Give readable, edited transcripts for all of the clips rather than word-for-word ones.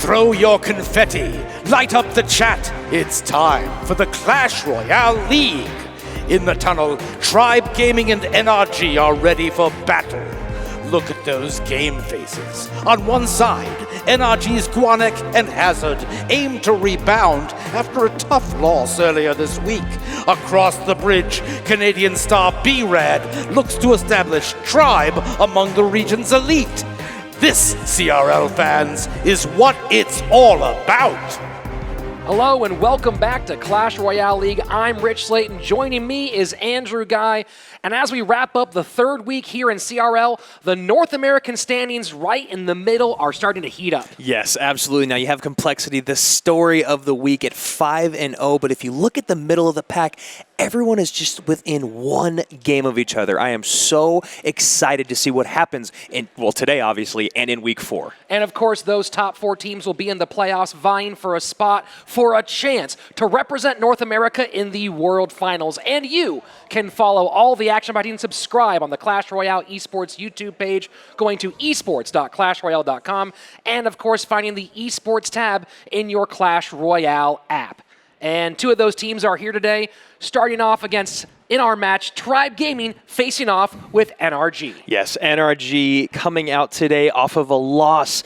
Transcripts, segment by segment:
Throw your confetti, light up the chat. It's time for the Clash Royale League. In the tunnel, Tribe Gaming and NRG are ready for battle. Look at those game faces. On one side, NRG's Gwanak and Hazard aim to rebound after a tough loss earlier this week. Across the bridge, Canadian star B-Rad looks to establish Tribe among the region's elite. This, CRL fans, is what it's all about. Hello and welcome back to Clash Royale League. I'm Rich Slayton. Joining me is Andrew Guy. And as we wrap up the third week here in CRL, the North American standings right in the middle are starting to heat up. Yes, absolutely. Now you have complexity, the story of the week at 5-0. But if you look at the middle of the pack, everyone is just within one game of each other. I am so excited to see what happens in, well, today obviously, and in week 4. And of course, those top 4 teams will be in the playoffs vying for a spot, for a chance to represent North America in the World Finals. And you can follow all the action by hitting subscribe on the Clash Royale Esports YouTube page, going to esports.clashroyale.com, and of course, finding the Esports tab in your Clash Royale app. And 2 of those teams are here today, starting off against, in our match, Tribe Gaming facing off with NRG. Yes, NRG coming out today off of a loss.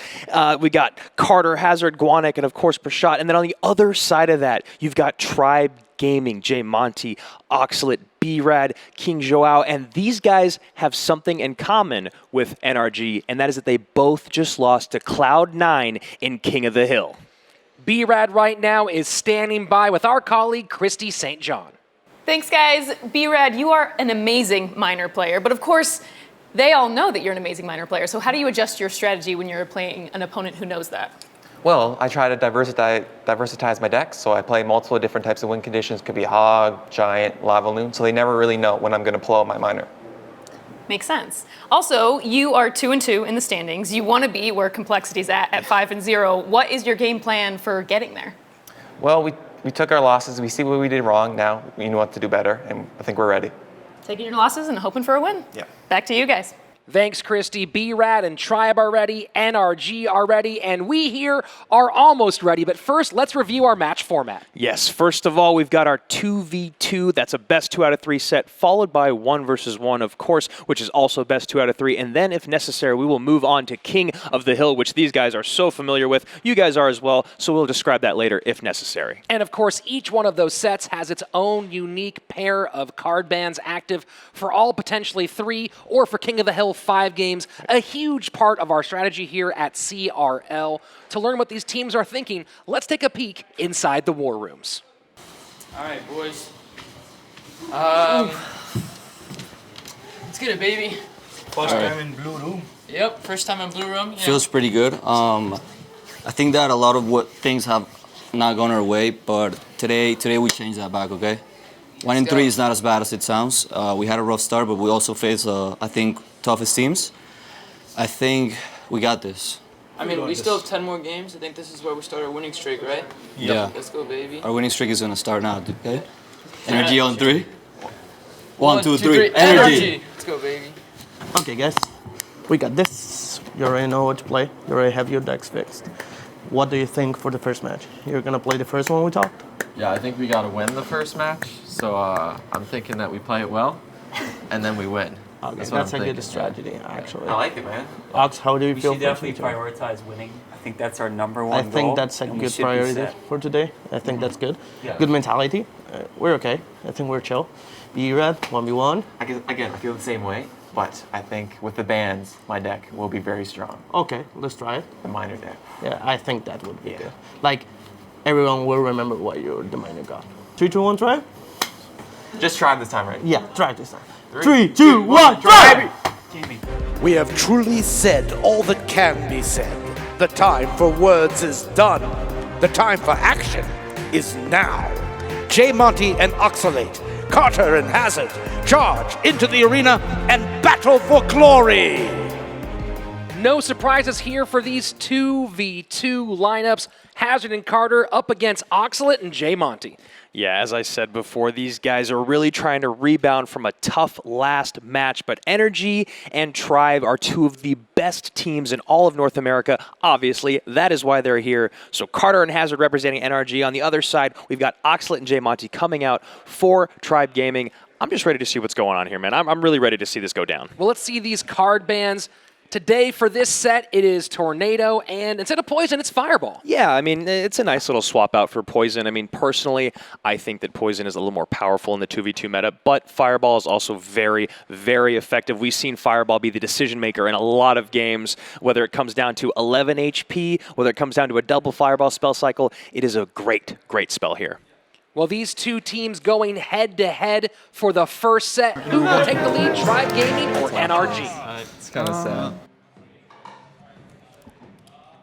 We got Carter, Hazard, Gwanak, and of course Prashad. And then on the other side of that, you've got Tribe Gaming, J Monty, Oxalit, B-Rad, King Joao, and these guys have something in common with NRG, and that is that they both just lost to Cloud9 in King of the Hill. B-Rad right now is standing by with our colleague, Christy St. John. Thanks, guys. B-Rad, you are an amazing minor player, but of course, they all know that you're an amazing minor player. So how do you adjust your strategy when you're playing an opponent who knows that? Well, I try to diversitize my decks, so I play multiple different types of win conditions. Could be Hog, Giant, Lava Loon, so they never really know when I'm going to pull out my minor. Makes sense. Also, you are 2-2 in the standings. You want to be where Complexity's at 5-0. What is your game plan for getting there? Well, we took our losses. We see what we did wrong. Now we know what to do better, and I think we're ready. Taking your losses and hoping for a win. Yeah. Back to you guys. Thanks, Christy. B-Rad and Tribe are ready, NRG are ready, and we here are almost ready. But first, let's review our match format. Yes, first of all, we've got our 2v2. That's a best 2 out of 3 set, followed by 1 versus 1, of course, which is also best 2 out of 3. And then, if necessary, we will move on to King of the Hill, which these guys are so familiar with. You guys are as well, so we'll describe that later if necessary. And of course, each one of those sets has its own unique pair of card bands active for all potentially 3, or for King of the Hill, 5 games, a huge part of our strategy here at CRL. To learn what these teams are thinking, let's take a peek inside the war rooms. All right, boys. Let's get it, baby. First time in Blue Room. Yep, first time in Blue Room. Feels pretty good. I think that a lot of what things have not gone our way, but today we changed that back, okay? 1-3 is not as bad as it sounds. We had a rough start, but we also faced, I think, toughest teams. I think we got this. I mean, we still have 10 more games. I think this is where we start our winning streak, right? Yeah. Let's go, baby. Our winning streak is going to start now, okay? Energy on 3. 1, 2, 3. Energy. Energy. Let's go, baby. Okay, guys, we got this. You already know what to play. You already have your decks fixed. What do you think for the first match? You're gonna play the first one we talked? Yeah, I think we gotta win the first match. So I'm thinking that we play it well, and then we win. Okay, that's a good strategy, actually. I like it, man. Ox, how do you We feel? should definitely prioritize winning. I think that's our number one I goal. think that's a good priority for today. I think that's good. Yeah. Good mentality. We're okay. I think we're chill. B-Rad, 1v1. I feel the same way, but I think with the bans, my deck will be very strong. Okay, let's try it. The minor deck. Yeah, I think that would be good. Like, everyone will remember what the minor got. 3, 2, 1, try? Just try this time, right? Yeah, try this time. 3, 2, 1, try! We have truly said all that can be said. The time for words is done. The time for action is now. J Monty and Oxalate, Carter and Hazard, charge into the arena and battle for glory! No surprises here for these 2v2 lineups. Hazard and Carter up against Oxalit and J Monty. Yeah, as I said before, these guys are really trying to rebound from a tough last match, but NRG and Tribe are two of the best teams in all of North America. Obviously, that is why they're here. So Carter and Hazard representing NRG. On the other side, we've got Oxlet and J Monty coming out for Tribe Gaming. I'm just ready to see what's going on here, man. I'm really ready to see this go down. Well, let's see these card bans. Today, for this set, it is Tornado, and instead of Poison, it's Fireball. Yeah, I mean, it's a nice little swap out for Poison. I mean, personally, I think that Poison is a little more powerful in the 2v2 meta, but Fireball is also very, very effective. We've seen Fireball be the decision maker in a lot of games, whether it comes down to 11 HP, whether it comes down to a double Fireball spell cycle. It is a great, great spell here. Well, these two teams going head-to-head for the first set. Who will take the lead, Tribe Gaming or NRG? It's kind of sad.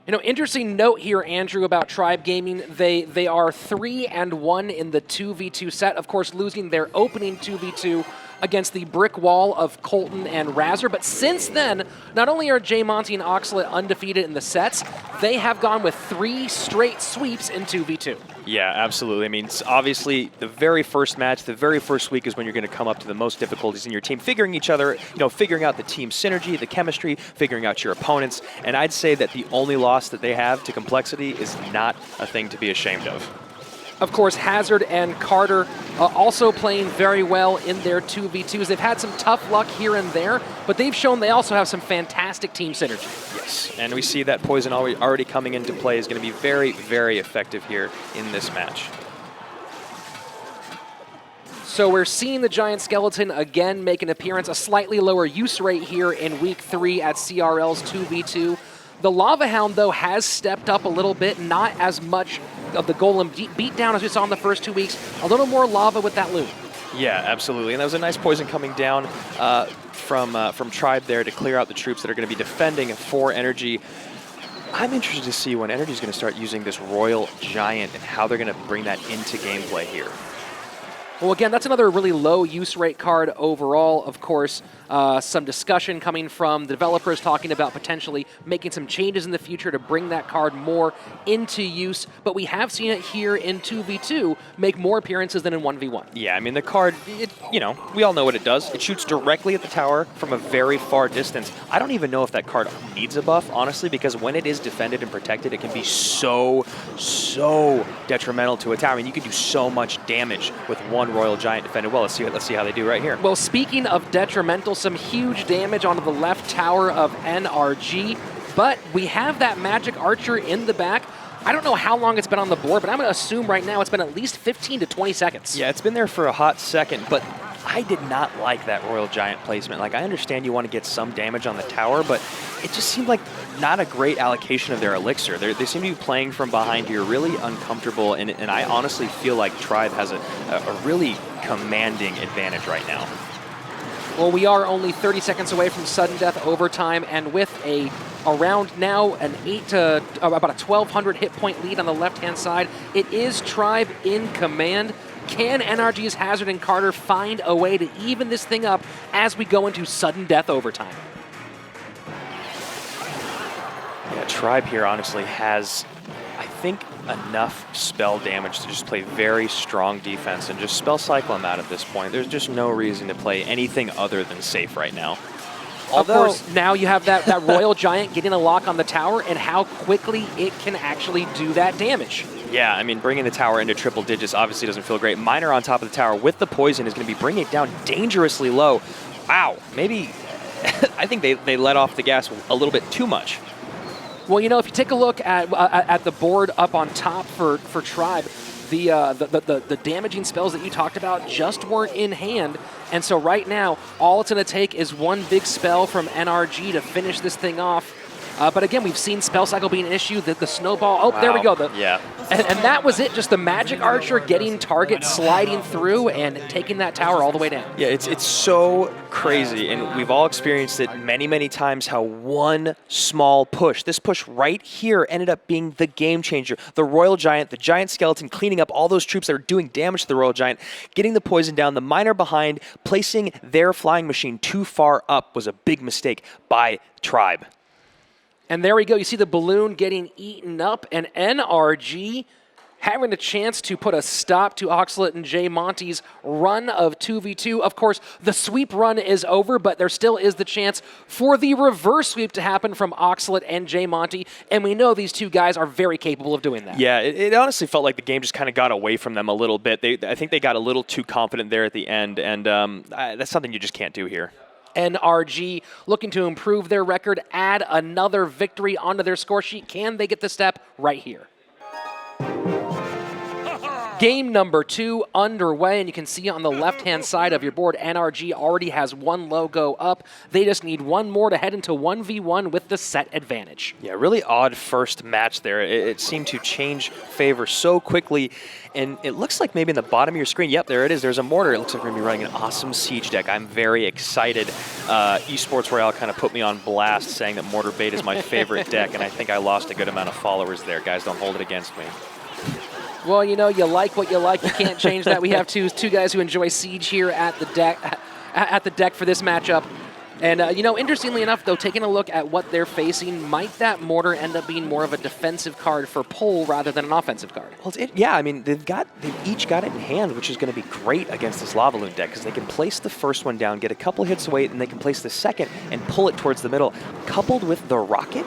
You know, interesting note here, Andrew, about Tribe Gaming. They are 3-1 in the 2v2 set. Of course, losing their opening 2v2 against the brick wall of Colton and Razor. But since then, not only are J Monty and Oxlet undefeated in the sets, they have gone with 3 straight sweeps in 2v2. Yeah, absolutely. I mean, obviously, the very first match, the very first week is when you're going to come up to the most difficulties in your team, figuring each other, you know, figuring out the team synergy, the chemistry, figuring out your opponents. And I'd say that the only loss that they have to complexity is not a thing to be ashamed of. Of course, Hazard and Carter also playing very well in their 2v2s. They've had some tough luck here and there, but they've shown they also have some fantastic team synergy. Yes, and we see that Poison already coming into play is going to be very, very effective here in this match. So we're seeing the Giant Skeleton again make an appearance, a slightly lower use rate here in Week 3 at CRL's 2v2. The Lava Hound, though, has stepped up a little bit, not as much of the Golem beatdown as we saw in the first 2 weeks. A little more lava with that loot. Yeah, absolutely. And that was a nice Poison coming down from Tribe there to clear out the troops that are going to be defending for NRG. I'm interested to see when NRG is going to start using this Royal Giant and how they're going to bring that into gameplay here. Well, again, that's another really low use rate card overall. Of course, some discussion coming from the developers talking about potentially making some changes in the future to bring that card more into use. But we have seen it here in 2v2 make more appearances than in 1v1. Yeah, I mean, the card, you know, we all know what it does. It shoots directly at the tower from a very far distance. I don't even know if that card needs a buff, honestly, because when it is defended and protected, it can be so detrimental to a tower. I mean, you can do so much damage with one Royal Giant defended well. Let's see how they do right here. Well, speaking of detrimental, some huge damage onto the left tower of NRG, but we have that Magic Archer in the back. I don't know how long it's been on the board, but I'm going to assume right now it's been at least 15 to 20 seconds. Yeah, it's been there for a hot second, but I did not like that Royal Giant placement. Like, I understand you want to get some damage on the tower, but it just seemed like not a great allocation of their elixir. They seem to be playing from behind here, really uncomfortable, and I honestly feel like Tribe has a really commanding advantage right now. Well, we are only 30 seconds away from sudden death overtime, and with around now an about a 1,200 hit point lead on the left-hand side, it is Tribe in command. Can NRG's Hazard and Carter find a way to even this thing up as we go into sudden death overtime? Yeah, Tribe here honestly has, I think, enough spell damage to just play very strong defense and just spell cycle them out at this point. There's just no reason to play anything other than safe right now. Although, of course, now you have that Royal Giant getting a lock on the tower and how quickly it can actually do that damage. Yeah, I mean, bringing the tower into triple digits obviously doesn't feel great. Miner on top of the tower with the Poison is going to be bringing it down dangerously low. Wow, maybe I think they let off the gas a little bit too much. Well, you know, if you take a look at the board up on top for Tribe, the damaging spells that you talked about just weren't in hand. And so right now, all it's going to take is one big spell from NRG to finish this thing off. But again, we've seen spell cycle being an issue, the snowball. Oh, wow. There we go. Yeah. And that was it, just the Magic Archer getting target, sliding through, and taking that tower all the way down. Yeah, it's so crazy, and we've all experienced it many, many times, how one small push, this push right here, ended up being the game changer. The Royal Giant, the Giant Skeleton, cleaning up all those troops that are doing damage to the Royal Giant, getting the Poison down, the Miner behind, placing their flying machine too far up was a big mistake by Tribe. And there we go. You see the balloon getting eaten up, and NRG having a chance to put a stop to Oxalate and J Monty's run of 2v2. Of course, the sweep run is over, but there still is the chance for the reverse sweep to happen from Oxalate and J Monty, and we know these two guys are very capable of doing that. Yeah, it honestly felt like the game just kind of got away from them a little bit. I think they got a little too confident there at the end, and that's something you just can't do here. NRG looking to improve their record, add another victory onto their score sheet. Can they get the step right here? Game number 2 underway, and you can see on the left-hand side of your board, NRG already has one logo up. They just need one more to head into 1v1 with the set advantage. Yeah, really odd first match there. It seemed to change favor so quickly, and it looks like maybe in the bottom of your screen, yep, there it is. There's a mortar. It looks like we're going to be running an awesome siege deck. I'm very excited. Esports Royale kind of put me on blast saying that Mortar Bait is my favorite deck, and I think I lost a good amount of followers there. Guys, don't hold it against me. Well, you know, you like what you like. You can't change that. We have two guys who enjoy Siege here at the deck for this matchup. And, you know, interestingly enough, though, taking a look at what they're facing, might that Mortar end up being more of a defensive card for pull rather than an offensive card? Well, yeah, I mean, they've each got it in hand, which is going to be great against this Lava Loon deck because they can place the first one down, get a couple hits away, and they can place the second and pull it towards the middle. Coupled with the rocket,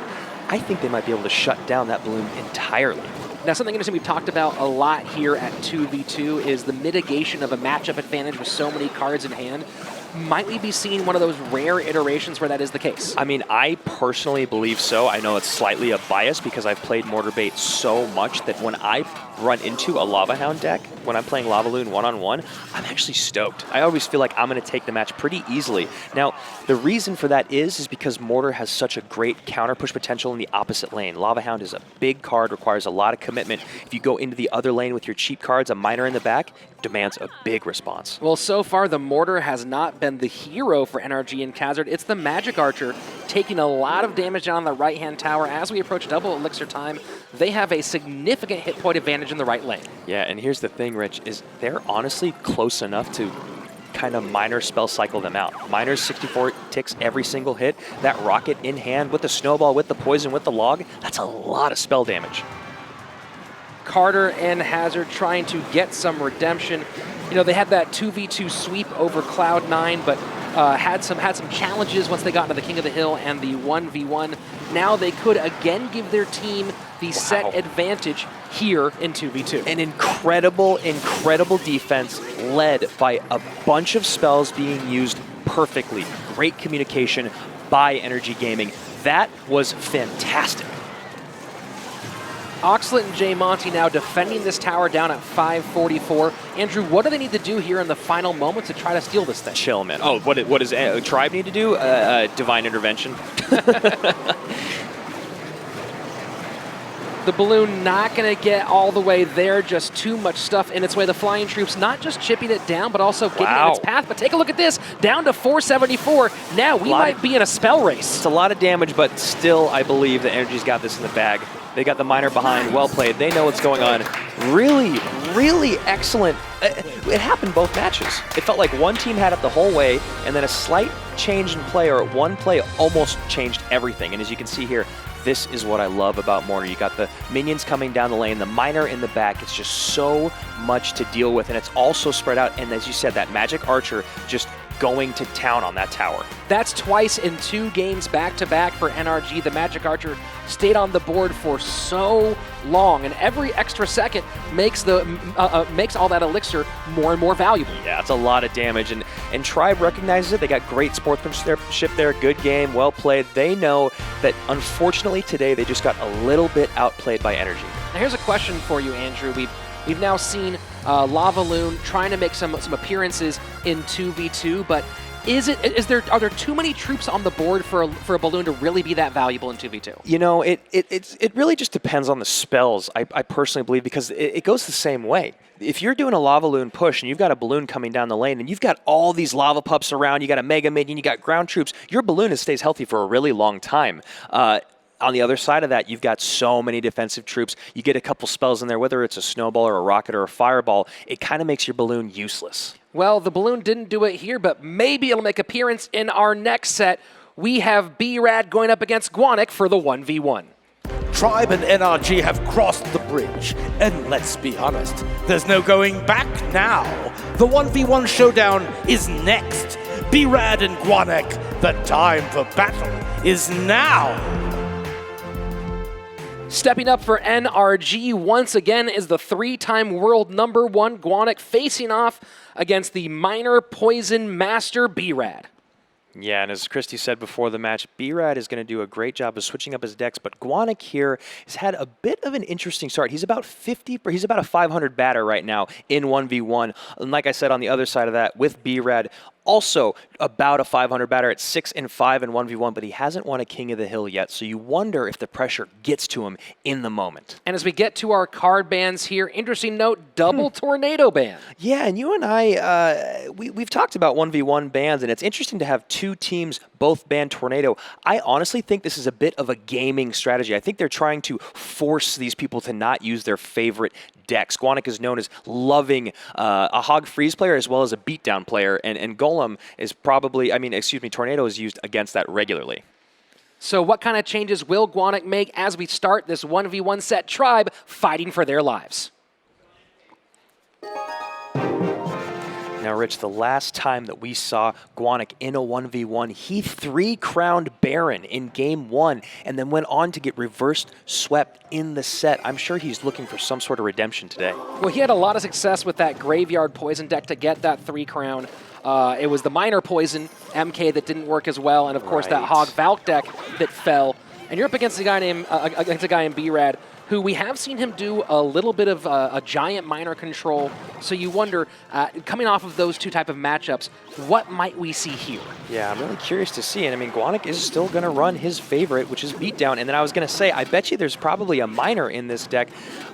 I think they might be able to shut down that balloon entirely. Now, something interesting we've talked about a lot here at 2v2 is the mitigation of a matchup advantage with so many cards in hand. Might we be seeing one of those rare iterations where that is the case? I mean, I personally believe so. I know it's slightly a bias because I've played Mortar Bait so much that when I run into a Lava Hound deck, when I'm playing Lava Loon one-on-one, I'm actually stoked. I always feel like I'm going to take the match pretty easily. Now, the reason for that is because Mortar has such a great counter push potential in the opposite lane. Lava Hound is a big card, requires a lot of commitment. If you go into the other lane with your cheap cards, a miner in the back, demands a big response. Well, so far, the Mortar has not been the hero for NRG and Khazard. It's the Magic Archer taking a lot of damage down on the right-hand tower. As we approach double elixir time, they have a significant hit point advantage in the right lane. Yeah, and here's the thing, Rich, is they're honestly close enough to kind of miner spell cycle them out. Miner's 64 ticks every single hit. That rocket in hand with the snowball, with the poison, with the log, that's a lot of spell damage. Carter and Hazard trying to get some redemption. You know, they had that 2v2 sweep over Cloud9, but had some challenges once they got into the King of the Hill and the 1v1. Now they could again give their team the set advantage here in 2v2. An incredible, incredible defense led by a bunch of spells being used perfectly. Great communication by NRG Gaming. That was fantastic. Oxalate and J Monty now defending this tower down at 544. Andrew, what do they need to do here in the final moments to try to steal this thing? Chill, man. Oh, what does Tribe need to do? Divine Intervention. The balloon not going to get all the way there, just too much stuff in its way. The flying troops not just chipping it down, but also getting in its path. But take a look at this, down to 474. Now we might be in a spell race. It's a lot of damage, but still I believe that NRG's got this in the bag. They got the miner behind, well played. They know what's going on. Really, really excellent. It happened both matches. It felt like one team had it the whole way, and then a slight change in play, or one play almost changed everything. And as you can see here, this is what I love about Mortar. You got the minions coming down the lane, the miner in the back. It's just so much to deal with, and it's also spread out. And as you said, that Magic Archer just going to town on that tower. That's twice in 2 games back-to-back for NRG. The Magic Archer stayed on the board for so long, and every extra second makes all that elixir more and more valuable. Yeah, it's a lot of damage, and Tribe recognizes it. They got great sportsmanship there, good game, well played. They know that unfortunately today they just got a little bit outplayed by NRG. Now here's a question for you, Andrew. We've now seen Lava Loon trying to make some appearances in 2v2, but are there too many troops on the board for a balloon to really be that valuable in 2v2? You know, it really just depends on the spells, I personally believe, because it goes the same way. If you're doing a Lava Loon push and you've got a balloon coming down the lane and you've got all these lava pups around, you got a mega minion, you got ground troops, your balloon stays healthy for a really long time. On the other side of that, you've got so many defensive troops. You get a couple spells in there, whether it's a snowball or a rocket or a fireball, it kind of makes your balloon useless. Well, the balloon didn't do it here, but maybe it'll make appearance in our next set. We have B-Rad going up against Gwanak for the 1v1. Tribe and NRG have crossed the bridge, and let's be honest, there's no going back now. The 1v1 showdown is next. B-Rad and Gwanak, the time for battle is now. Stepping up for NRG once again is the 3-time world #1 Gwanak facing off against the minor poison master B-Rad. Yeah, and as Christy said before the match, B-Rad is going to do a great job of switching up his decks, but Gwanak here has had a bit of an interesting start. He's about a 500 batter right now in 1v1. And like I said, on the other side of that, with B-Rad, also about a 500 batter at 6-5 in 1v1, but he hasn't won a King of the Hill yet, so you wonder if the pressure gets to him in the moment. And as we get to our card bans here, interesting note, double tornado ban. Yeah, and you and I, we've talked about 1v1 bans, and it's interesting to have two teams both ban Tornado. I honestly think this is a bit of a gaming strategy. I think they're trying to force these people to not use their favorite decks. Gwanak is known as loving a Hog Freeze player as well as a Beatdown player, and Golem is probably, Tornado is used against that regularly. So what kind of changes will Gwanak make as we start this 1v1 set? Tribe fighting for their lives. Now, Rich, the last time that we saw Gwanak in a 1v1, he 3-crowned Baron in Game 1 and then went on to get reversed swept in the set. I'm sure he's looking for some sort of redemption today. Well, he had a lot of success with that Graveyard Poison deck to get that 3-crown. It was the Minor Poison MK that didn't work as well, and of course that Hog Valk deck that fell. And you're up against a guy named B-Rad, who we have seen him do a little bit of a giant minor control. So you wonder, coming off of those two type of matchups, what might we see here? Yeah, I'm really curious to see. And I mean, Gwanak is still going to run his favorite, which is Beatdown. And then I was going to say, I bet you there's probably a minor in this deck.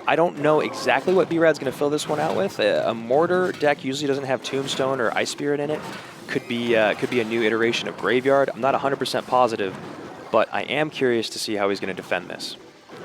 I don't know exactly what B-Rad's going to fill this one out with. A Mortar deck usually doesn't have Tombstone or Ice Spirit in it. Could be a new iteration of Graveyard. I'm not 100% positive, but I am curious to see how he's going to defend this.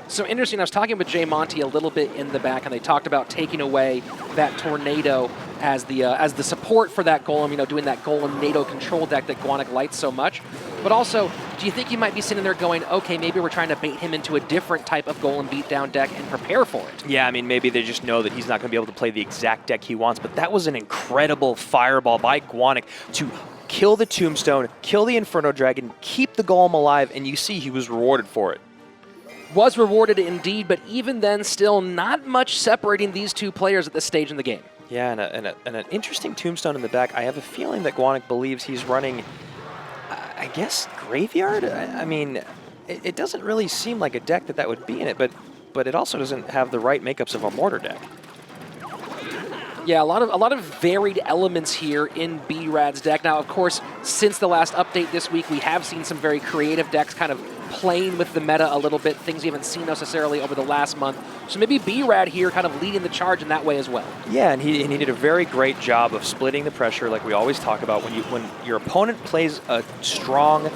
So interesting, I was talking with Jay Monty a little bit in the back, and they talked about taking away that Tornado as the support for that Golem, doing that Golem NATO control deck that Gwanak likes so much. But also, do you think he might be sitting there going, okay, maybe we're trying to bait him into a different type of Golem beatdown deck and prepare for it? Yeah, I mean, maybe they just know that he's not going to be able to play the exact deck he wants, but that was an incredible fireball by Gwanak to kill the Tombstone, kill the Inferno Dragon, keep the Golem alive, and you see he was rewarded for it. Was rewarded indeed, but even then, still not much separating these two players at this stage in the game. Yeah, and an interesting Tombstone in the back. I have a feeling that Gwanak believes he's running, I guess, Graveyard? I mean, it doesn't really seem like a deck that would be in it, but it also doesn't have the right makeups of a Mortar deck. Yeah, a lot of varied elements here in B-Rad's deck. Now, of course, since the last update this week, we have seen some very creative decks kind of playing with the meta a little bit, things we haven't seen necessarily over the last month. So maybe B-Rad here kind of leading the charge in that way as well. Yeah, and he did a very great job of splitting the pressure like we always talk about. When your opponent plays a strong,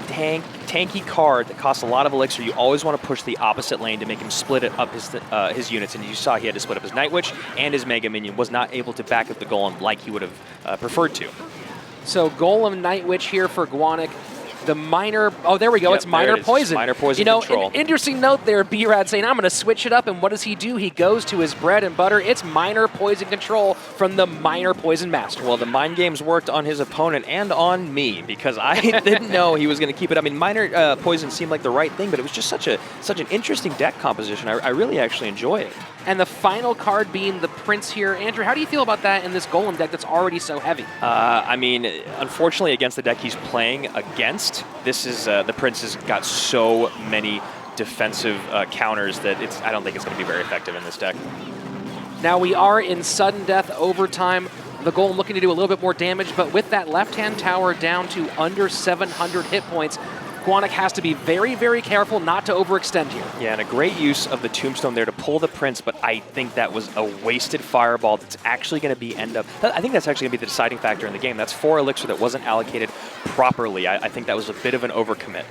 tanky card that costs a lot of elixir, you always want to push the opposite lane to make him split it up his units. And you saw he had to split up his Night Witch and his Mega Minion, was not able to back up the Golem like he would have preferred to. So Golem Night Witch here for Gwanak. The minor, oh, there we go. Yep, it's minor poison. Minor poison control. An interesting note there, B-Rad saying, I'm going to switch it up. And what does he do? He goes to his bread and butter. It's minor poison control from the minor poison master. Well, the mind games worked on his opponent and on me because I didn't know he was going to keep it. I mean, minor poison seemed like the right thing, but it was just such an interesting deck composition. I really actually enjoy it. And the final card being the Prince here. Andrew, how do you feel about that in this Golem deck that's already so heavy? I mean, unfortunately, against the deck he's playing against, this is the Prince has got so many defensive counters that I don't think it's going to be very effective in this deck. Now we are in sudden death overtime. The Golem looking to do a little bit more damage, but with that left-hand tower down to under 700 hit points, Gwanak has to be very, very careful not to overextend here. Yeah, and a great use of the Tombstone there to pull the Prince, but I think that was a wasted fireball that's actually going to be I think that's actually going to be the deciding factor in the game. That's 4 elixir that wasn't allocated properly. I think that was a bit of an overcommit.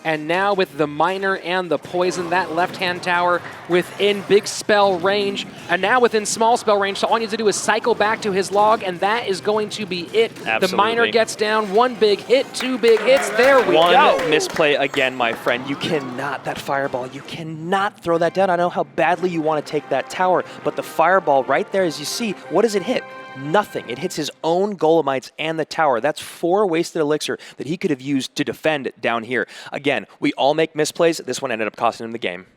And now with the Miner and the Poison, that left-hand tower within big spell range, and now within small spell range, so all he needs to do is cycle back to his log, and that is going to be it. Absolutely. The Miner gets down, 1 big hit, 2 big hits, there we One go. misplay again, my friend. You cannot, that fireball, you cannot throw that down. I know how badly you want to take that tower, but the fireball right there, as you see, what does it hit? Nothing. It hits his own Golemites and the tower. That's 4 wasted elixir that he could have used to defend down here. Again, we all make misplays. This one ended up costing him the game.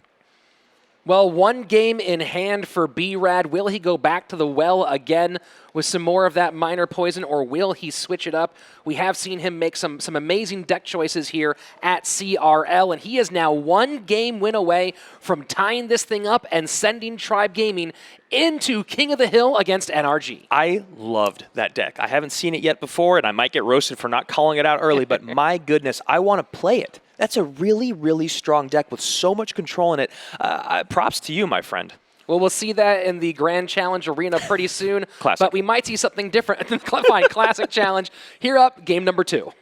Well, 1 game in hand for B-Rad. Will he go back to the well again with some more of that Miner Poison, or will he switch it up? We have seen him make some amazing deck choices here at CRL, and he is now 1 game win away from tying this thing up and sending Tribe Gaming into King of the Hill against NRG. I loved that deck. I haven't seen it yet before, and I might get roasted for not calling it out early, but my goodness, I want to play it. That's a really, really strong deck with so much control in it. Props to you, my friend. Well, we'll see that in the Grand Challenge Arena pretty soon. Classic. But we might see something different in the Fine Classic Challenge. Here up, game number 2.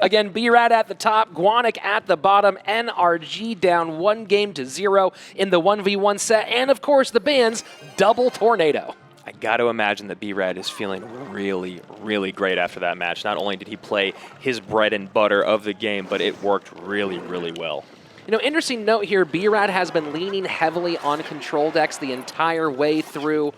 Again, B-Rad at the top, Gwanak at the bottom, NRG down 1 game to 0 in the 1v1 set, and of course the band's double tornado. I got to imagine that B-Rad is feeling really, really great after that match. Not only did he play his bread and butter of the game, but it worked really, really well. You know, interesting note here, B-Rad has been leaning heavily on control decks the entire way through.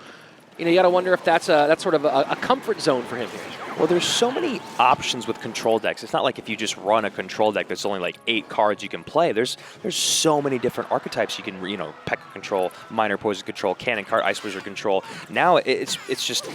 You know, you got to wonder if that's sort of a comfort zone for him here. Well, there's so many options with control decks. It's not like if you just run a control deck, there's only like 8 cards you can play. There's so many different archetypes you can, you know, P.E.K.K.A control, Miner Poison control, Cannon Cart, Ice Wizard control. Now it's just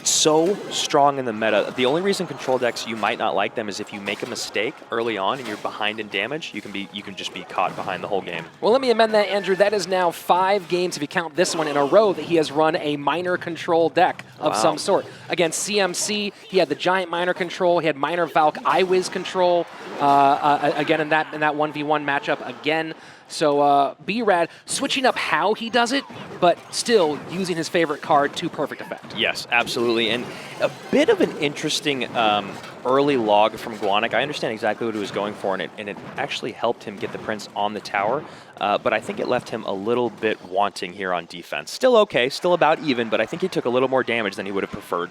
so strong in the meta. The only reason control decks you might not like them is if you make a mistake early on and you're behind in damage, you can just be caught behind the whole game. Well, let me amend that, Andrew. That is now 5 games, if you count this one, in a row that he has run a Miner control deck of some sort. Against CMC, he had the Giant Miner control, he had Miner Valk iWiz control, again in that 1v1 matchup again. So B-Rad switching up how he does it, but still using his favorite card to perfect effect. Yes, absolutely. And a bit of an interesting early log from Gwanak. I understand exactly what he was going for, and it actually helped him get the Prince on the tower, but I think it left him a little bit wanting here on defense. Still okay, still about even, but I think he took a little more damage than he would have preferred.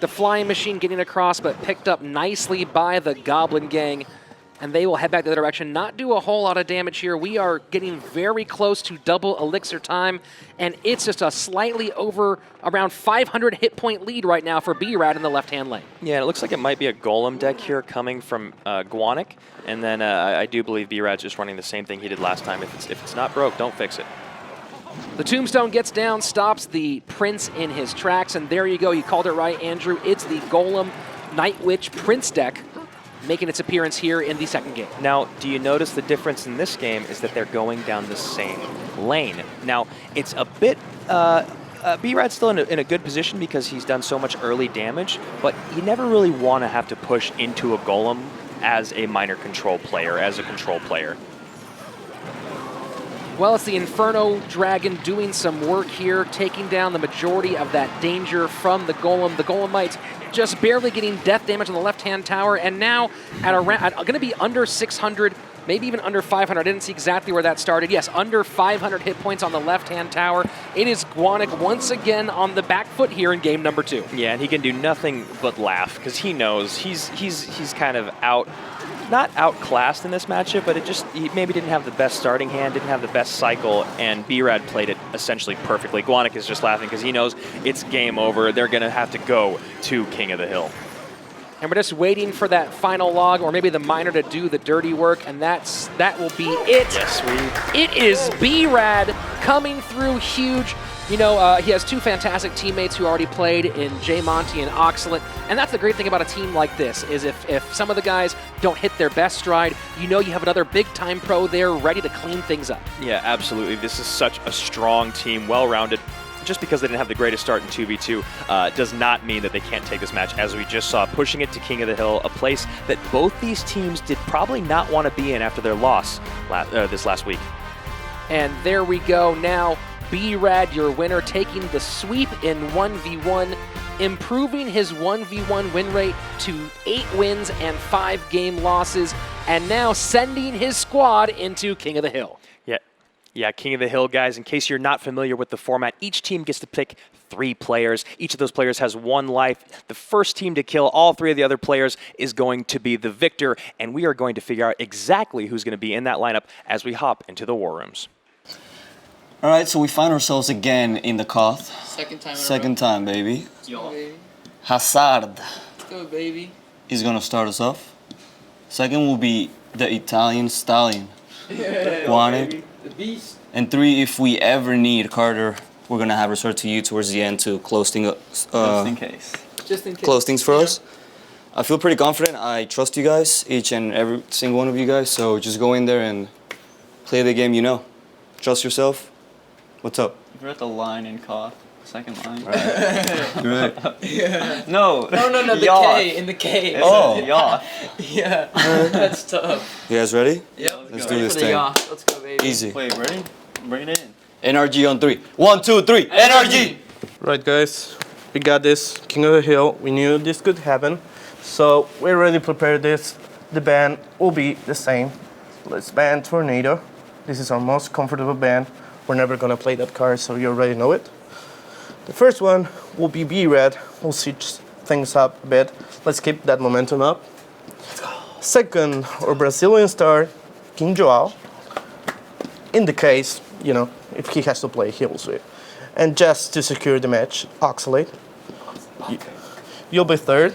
The Flying Machine getting across, but picked up nicely by the Goblin Gang. And they will head back the other direction, not do a whole lot of damage here. We are getting very close to double elixir time, and it's just a slightly over around 500 hit point lead right now for B-Rad in the left-hand lane. Yeah, it looks like it might be a Golem deck here coming from Gwanak, and then I do believe B-Rad's just running the same thing he did last time. If it's not broke, don't fix it. The Tombstone gets down, stops the Prince in his tracks, and there you go. You called it right, Andrew. It's the Golem Night Witch Prince deck making its appearance here in the second game. Now, do you notice the difference in this game is that they're going down the same lane? Now, it's a bit... B-Rad's still in a good position because he's done so much early damage, but you never really want to have to push into a Golem as a Miner control player, as a control player. Well, it's the Inferno Dragon doing some work here, taking down the majority of that danger from the Golem. The Golemites just barely getting death damage on the left-hand tower, and now at around, going to be under 600, maybe even under 500. I didn't see exactly where that started. Yes, under 500 hit points on the left-hand tower. It is Gwanak once again on the back foot here in game number 2. Yeah, and he can do nothing but laugh because he knows he's kind of not outclassed in this matchup, but he maybe didn't have the best starting hand, didn't have the best cycle, and B-Rad played it essentially perfectly. Gwanak is just laughing because he knows it's game over. They're going to have to go to King of the Hill. And we're just waiting for that final log, or maybe the Miner to do the dirty work, and that will be it. Yes, It is B-Rad coming through huge. You know, he has 2 fantastic teammates who already played in J. Monty and Oxalate, and that's the great thing about a team like this, is if some of the guys don't hit their best stride, you know you have another big-time pro there ready to clean things up. Yeah, absolutely. This is such a strong team, well-rounded. Just because they didn't have the greatest start in 2v2 does not mean that they can't take this match, as we just saw, pushing it to King of the Hill, a place that both these teams did probably not want to be in after their loss this last week. And there we go now. B-Rad, your winner, taking the sweep in 1v1 improving his 1v1 win rate to 8 wins and 5 game losses, and now sending his squad into King of the Hill. Yeah, King of the Hill, guys. In case you're not familiar with the format, each team gets to pick 3 players. Each of those players has 1 life. The first team to kill all 3 of the other players is going to be the victor, and we are going to figure out exactly who's going to be in that lineup as we hop into the war rooms. All right, so we find ourselves again in the Koth. Second time, baby. Let's go, baby. Hazard Let's go, baby. is going to start us off. Second will be the Italian Stallion. Gwanak. The beast. And 3, if we ever need Carter, we're going to have resort to you towards the end to close things up. Just in case. Just in case. Close things for us. I feel pretty confident. I trust you guys, each and every single one of you guys. So just go in there and play the game you know. Trust yourself. What's up? We're at the line in Koth. Second line. Right. Yeah. No. No, the Yacht. K, in the K. Oh. Yacht. Yeah, that's tough. You guys ready? Yep. Let's Ready do this for the thing. yacht. Let's go, baby. Easy. Wait, ready? Bring it in. NRG on 3. 1, 2, 3. NRG! Right, guys, we got this King of the Hill. We knew this could happen, so we already prepared this. The ban will be the same. Let's ban Tornado. This is our most comfortable ban. We're never gonna play that card, so you already know it. The first one will be B-Rad. We'll switch things up a bit. Let's keep that momentum up. Second, our Brazilian star, King Joao. In the case, you know, if he has to play, he will switch. And just to secure the match, Oxalate. You'll be third.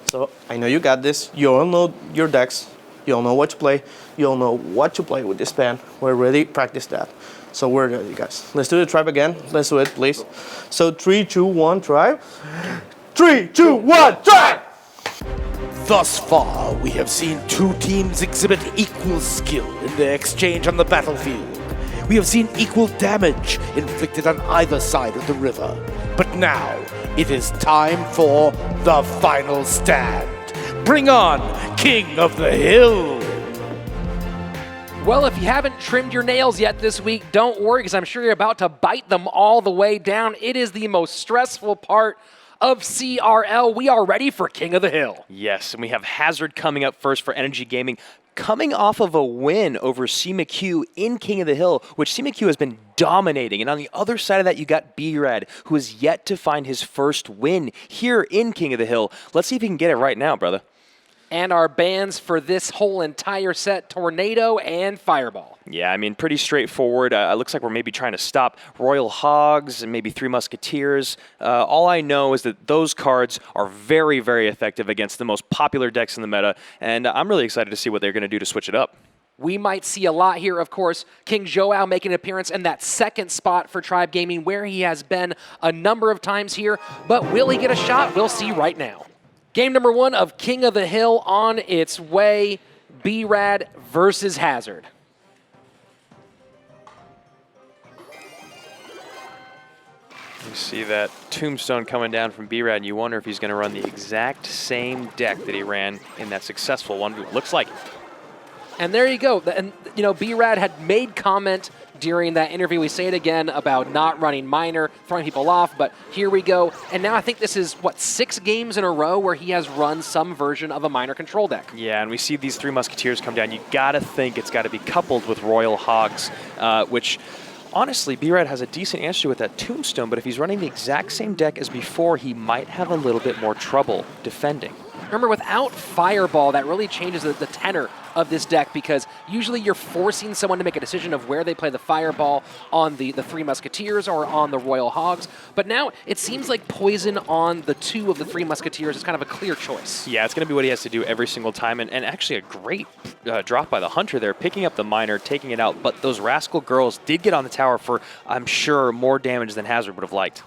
So I know you got this. You all know your decks. You all know what to play. You all know what to play with this ban. We're ready. Practice that. So we're ready, guys. Let's do the tribe again. Let's do it, please. So 3, 2, 1, tribe. 3, 2, 1, tribe! Thus far, we have seen 2 teams exhibit equal skill in their exchange on the battlefield. We have seen equal damage inflicted on either side of the river. But now, it is time for the final stand. Bring on King of the Hill! Well, if you haven't trimmed your nails yet this week, don't worry, because I'm sure you're about to bite them all the way down. It is the most stressful part of CRL. We are ready for King of the Hill. Yes, and we have Hazard coming up first for NRG Gaming, coming off of a win over CMQ in King of the Hill, which CMQ has been dominating. And on the other side of that, you got B-Rad, who has yet to find his first win here in King of the Hill. Let's see if he can get it right now, brother. And our bans for this whole entire set, Tornado and Fireball. Yeah, I mean, pretty straightforward. It looks like we're maybe trying to stop Royal Hogs and maybe 3 Musketeers. All I know is that those cards are very, very effective against the most popular decks in the meta, and I'm really excited to see what they're going to do to switch it up. We might see a lot here, of course. King Joao making an appearance in that second spot for Tribe Gaming, where he has been a number of times here. But will he get a shot? We'll see right now. Game number 1 of King of the Hill on its way. B-Rad versus Hazard. You see that tombstone coming down from B-Rad, and you wonder if he's going to run the exact same deck that he ran in that successful one. It looks like it. And there you go. And, you know, B-Rad had made comment during that interview, we say it again, about not running minor, throwing people off, but here we go. And now I think this is, what, 6 games in a row where he has run some version of a minor control deck. Yeah, and we see these 3 Musketeers come down. You got to think it's got to be coupled with Royal Hogs, which... Honestly, B-Rad has a decent answer to with that Tombstone, but if he's running the exact same deck as before, he might have a little bit more trouble defending. Remember, without Fireball, that really changes the tenor of this deck, because usually you're forcing someone to make a decision of where they play the Fireball on the 3 Musketeers or on the Royal Hogs. But now it seems like Poison on the 2 of the 3 Musketeers is kind of a clear choice. Yeah, it's going to be what he has to do every single time, and actually a great drop by the Hunter there, picking up the Miner, taking it out, but those Rascal Girls did get on the tower for, I'm sure, more damage than Hazard would have liked.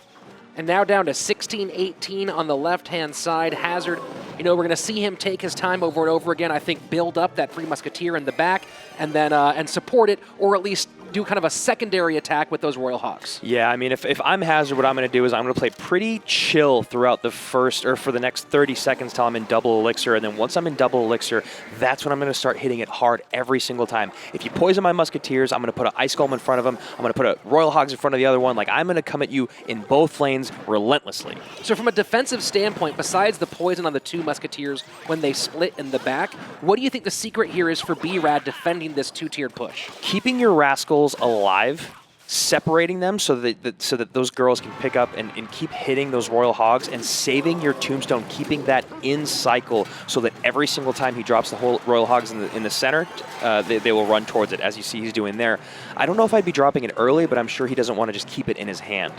And now down to 16-18 on the left-hand side. Hazard, you know, we're going to see him take his time over and over again. I think build up that 3 Musketeer in the back and then and support it, or at least do kind of a secondary attack with those Royal Hogs. Yeah, I mean, if I'm Hazard, what I'm going to do is I'm going to play pretty chill throughout the first, or for the next 30 seconds till I'm in double elixir, and then once I'm in double elixir, that's when I'm going to start hitting it hard every single time. If you poison my Musketeers, I'm going to put an Ice Golem in front of them, I'm going to put a Royal Hogs in front of the other one, like I'm going to come at you in both lanes relentlessly. So from a defensive standpoint, besides the poison on the 2 Musketeers when they split in the back, what do you think the secret here is for B-Rad defending this 2-tiered push? Keeping your Rascals alive, separating them so that those girls can pick up and keep hitting those Royal Hogs, and saving your Tombstone, keeping that in cycle so that every single time he drops the whole Royal Hogs in the center, they will run towards it, as you see he's doing there. I don't know if I'd be dropping it early, but I'm sure he doesn't want to just keep it in his hand.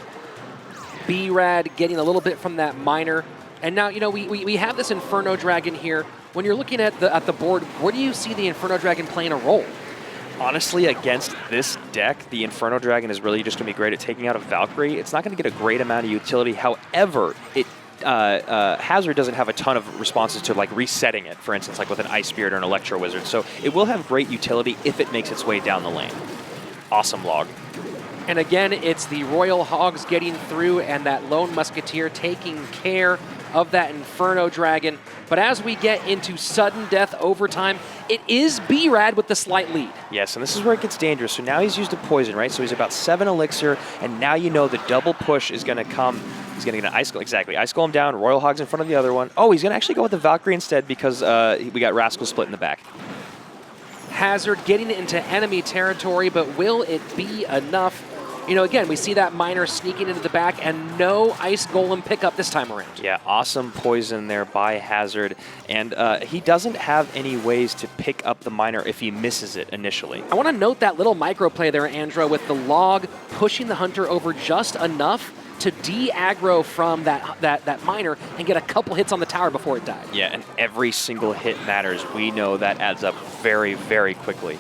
B-Rad getting a little bit from that miner. And now, you know, we have this Inferno Dragon here. When you're looking at the board, where do you see the Inferno Dragon playing a role? Honestly, against this deck, the Inferno Dragon is really just going to be great at taking out a Valkyrie. It's not going to get a great amount of utility. However, Hazard doesn't have a ton of responses to like resetting it, for instance, like with an Ice Spirit or an Electro Wizard. So it will have great utility if it makes its way down the lane. Awesome log. And again, it's the Royal Hogs getting through and that lone Musketeer taking care of that Inferno Dragon. But as we get into sudden death overtime, it is B-Rad with the slight lead. Yes, and this is where it gets dangerous. So now he's used a poison, right? So he's about 7 elixir, and now you know the double push is going to come. He's going to get an Ice Golem, exactly. Ice Golem down, Royal Hogs in front of the other one. Oh, he's going to actually go with the Valkyrie instead because we got Rascal split in the back. Hazard getting into enemy territory, but will it be enough? You know, again, we see that miner sneaking into the back and no Ice Golem pickup this time around. Yeah, awesome poison there by Hazard. And he doesn't have any ways to pick up the miner if he misses it initially. I want to note that little micro play there, Andro, with the log pushing the hunter over just enough to de-aggro from that miner and get a couple hits on the tower before it died. Yeah, and every single hit matters. We know that adds up very, very quickly.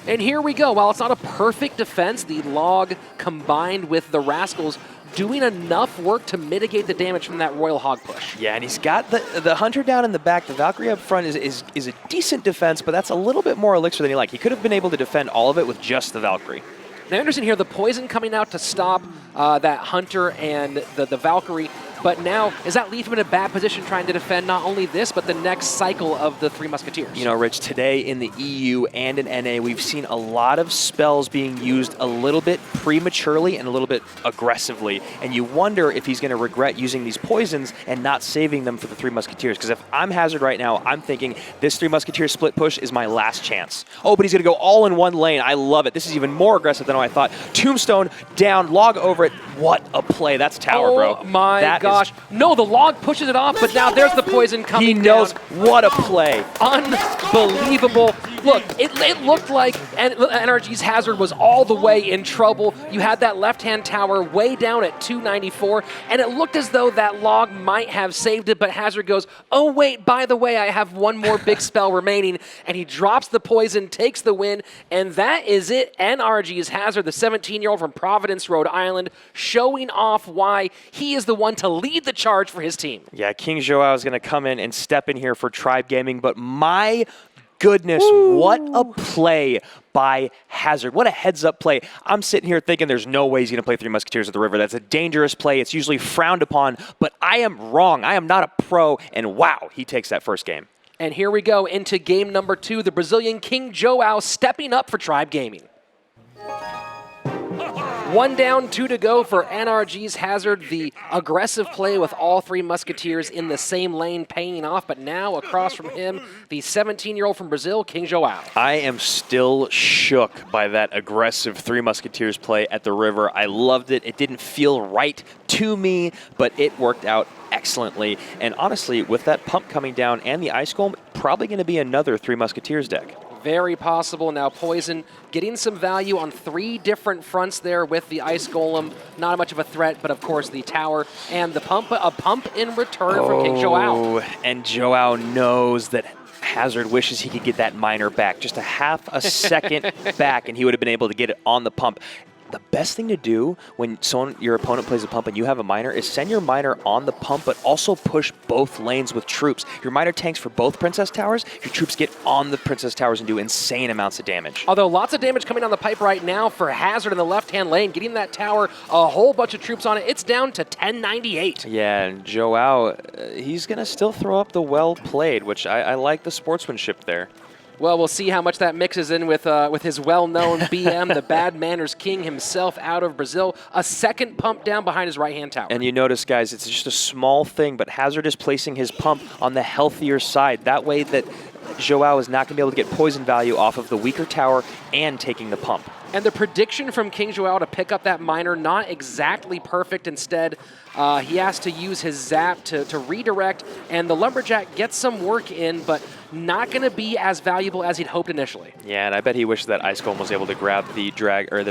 And here we go. While it's not a perfect defense, the log combined with the Rascals doing enough work to mitigate the damage from that Royal Hog push. Yeah, and he's got the Hunter down in the back. The Valkyrie up front is a decent defense, but that's a little bit more elixir than he like. He could have been able to defend all of it with just the Valkyrie. Now, Anderson here, the poison coming out to stop that Hunter and the Valkyrie. But now, does that leave him in a bad position trying to defend not only this, but the next cycle of the 3 Musketeers? You know, Rich, today in the EU and in NA, we've seen a lot of spells being used a little bit prematurely and a little bit aggressively. And you wonder if he's going to regret using these poisons and not saving them for the 3 Musketeers. Because if I'm Hazard right now, I'm thinking this 3 Musketeers split push is my last chance. Oh, but he's going to go all in one lane. I love it. This is even more aggressive than I thought. Tombstone down, log over it. What a play. That's tower, bro. Oh my gosh. No, the log pushes it off, but now there's the poison coming down. He knows what a play. Unbelievable. Look, it looked like NRG's Hazard was all the way in trouble. You had that left-hand tower way down at 294, and it looked as though that log might have saved it, but Hazard goes, oh wait, by the way, I have one more big spell remaining, and he drops the poison, takes the win, and that is it. NRG's Hazard, the 17-year-old from Providence, Rhode Island, showing off why he is the one to lead the charge for his team. Yeah, King Joao is going to come in and step in here for Tribe Gaming, but my goodness, what a play by Hazard. What a heads-up play. I'm sitting here thinking there's no way he's going to play 3 Musketeers at the river. That's a dangerous play. It's usually frowned upon, but I am wrong. I am not a pro, and wow, he takes that first game. And here we go into game number 2, the Brazilian King Joao stepping up for Tribe Gaming. 1 down, 2 to go for NRG's Hazard. The aggressive play with all 3 Musketeers in the same lane paying off, but now across from him, the 17-year-old from Brazil, King Joao. I am still shook by that aggressive 3 Musketeers play at the river. I loved it. It didn't feel right to me, but it worked out excellently. And honestly, with that pump coming down and the Ice Golem, probably going to be another 3 Musketeers deck. Very possible. Now Poison getting some value on 3 different fronts there with the Ice Golem. Not much of a threat, but of course the tower and the pump. A pump in return from King Joao. And Joao knows that Hazard wishes he could get that miner back. Just a half a second back, and he would have been able to get it on the pump. the best thing to do when your opponent plays a pump and you have a miner is send your miner on the pump, but also push both lanes with troops. Your miner tanks for both Princess Towers, your troops get on the Princess Towers and do insane amounts of damage. Although lots of damage coming down the pipe right now for Hazard in the left-hand lane, getting that tower, a whole bunch of troops on it. It's down to 1098. Yeah, and Joao, he's going to still throw up the well played, which I like the sportsmanship there. Well, we'll see how much that mixes in with his well-known BM, the Bad Manners King himself out of Brazil. A second pump down behind his right-hand tower. And you notice, guys, it's just a small thing, but Hazard is placing his pump on the healthier side. That way that Joao is not going to be able to get poison value off of the weaker tower and taking the pump. And the prediction from King Joao to pick up that miner, not exactly perfect. Instead, he has to use his zap to redirect, and the Lumberjack gets some work in, but not going to be as valuable as he'd hoped initially. Yeah, and I bet he wished that Ice Golem was able to grab the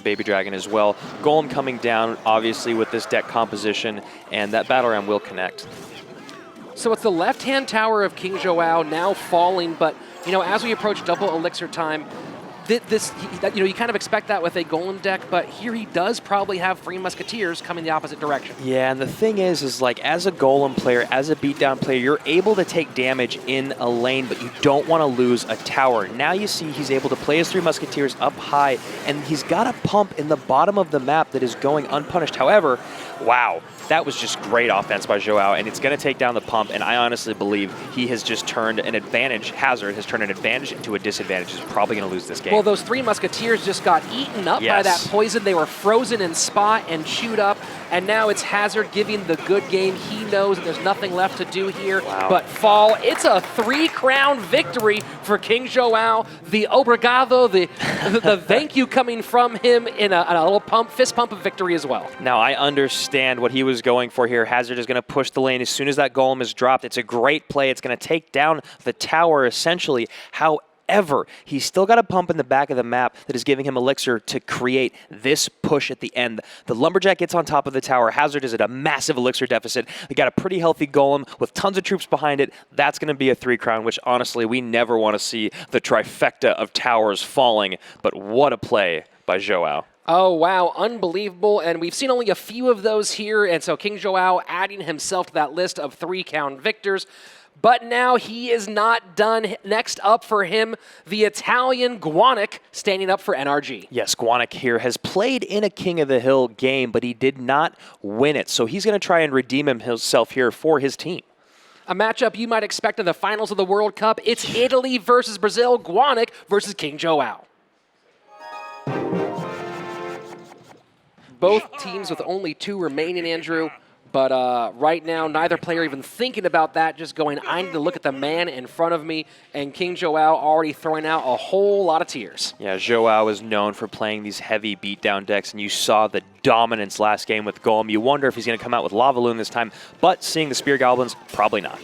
baby dragon as well. Golem coming down, obviously, with this deck composition, and that battle ram will connect. So it's the left-hand tower of King Joao now falling, but as we approach double elixir time, you kind of expect that with a Golem deck, but here he does probably have Three Musketeers coming the opposite direction. Yeah, and the thing is like as a Golem player, as a beatdown player, you're able to take damage in a lane, but you don't want to lose a tower. Now you see he's able to play his Three Musketeers up high, and he's got a pump in the bottom of the map that is going unpunished. However, wow, that was just great offense by Joao, and it's going to take down the pump, and I honestly believe he has just turned an advantage. Hazard has turned an advantage into a disadvantage. He's probably going to lose this game. Well, those Three Musketeers just got eaten up by that poison. They were frozen in spot and chewed up, and now it's Hazard giving the good game. He knows that there's nothing left to do here but fall. It's a 3-crown victory for King Joao. The obrigado, the thank you coming from him in a little fist pump of victory as well. Now, I understand what he was going for here. Hazard is going to push the lane as soon as that Golem is dropped. It's a great play. It's going to take down the tower, essentially. However, he's still got a pump in the back of the map that is giving him elixir to create this push at the end. The Lumberjack gets on top of the tower. Hazard is at a massive elixir deficit. They got a pretty healthy Golem with tons of troops behind it. That's going to be a 3-crown, which honestly, we never want to see the trifecta of towers falling. But what a play by Joao. Oh, wow, unbelievable, and we've seen only a few of those here, and so King Joao adding himself to that list of 3-count victors. But now he is not done. Next up for him, the Italian Gwanak standing up for NRG. Yes, Gwanak here has played in a King of the Hill game, but he did not win it, so he's going to try and redeem himself here for his team. A matchup you might expect in the finals of the World Cup. It's Italy versus Brazil, Gwanak versus King Joao. Both teams with only 2 remaining, Andrew. But right now, neither player even thinking about that, just going, I need to look at the man in front of me, and King Joao already throwing out a whole lot of tears. Yeah, Joao is known for playing these heavy beatdown decks, and you saw the dominance last game with Golem. You wonder if he's going to come out with Lava Loon this time, but seeing the Spear Goblins, probably not.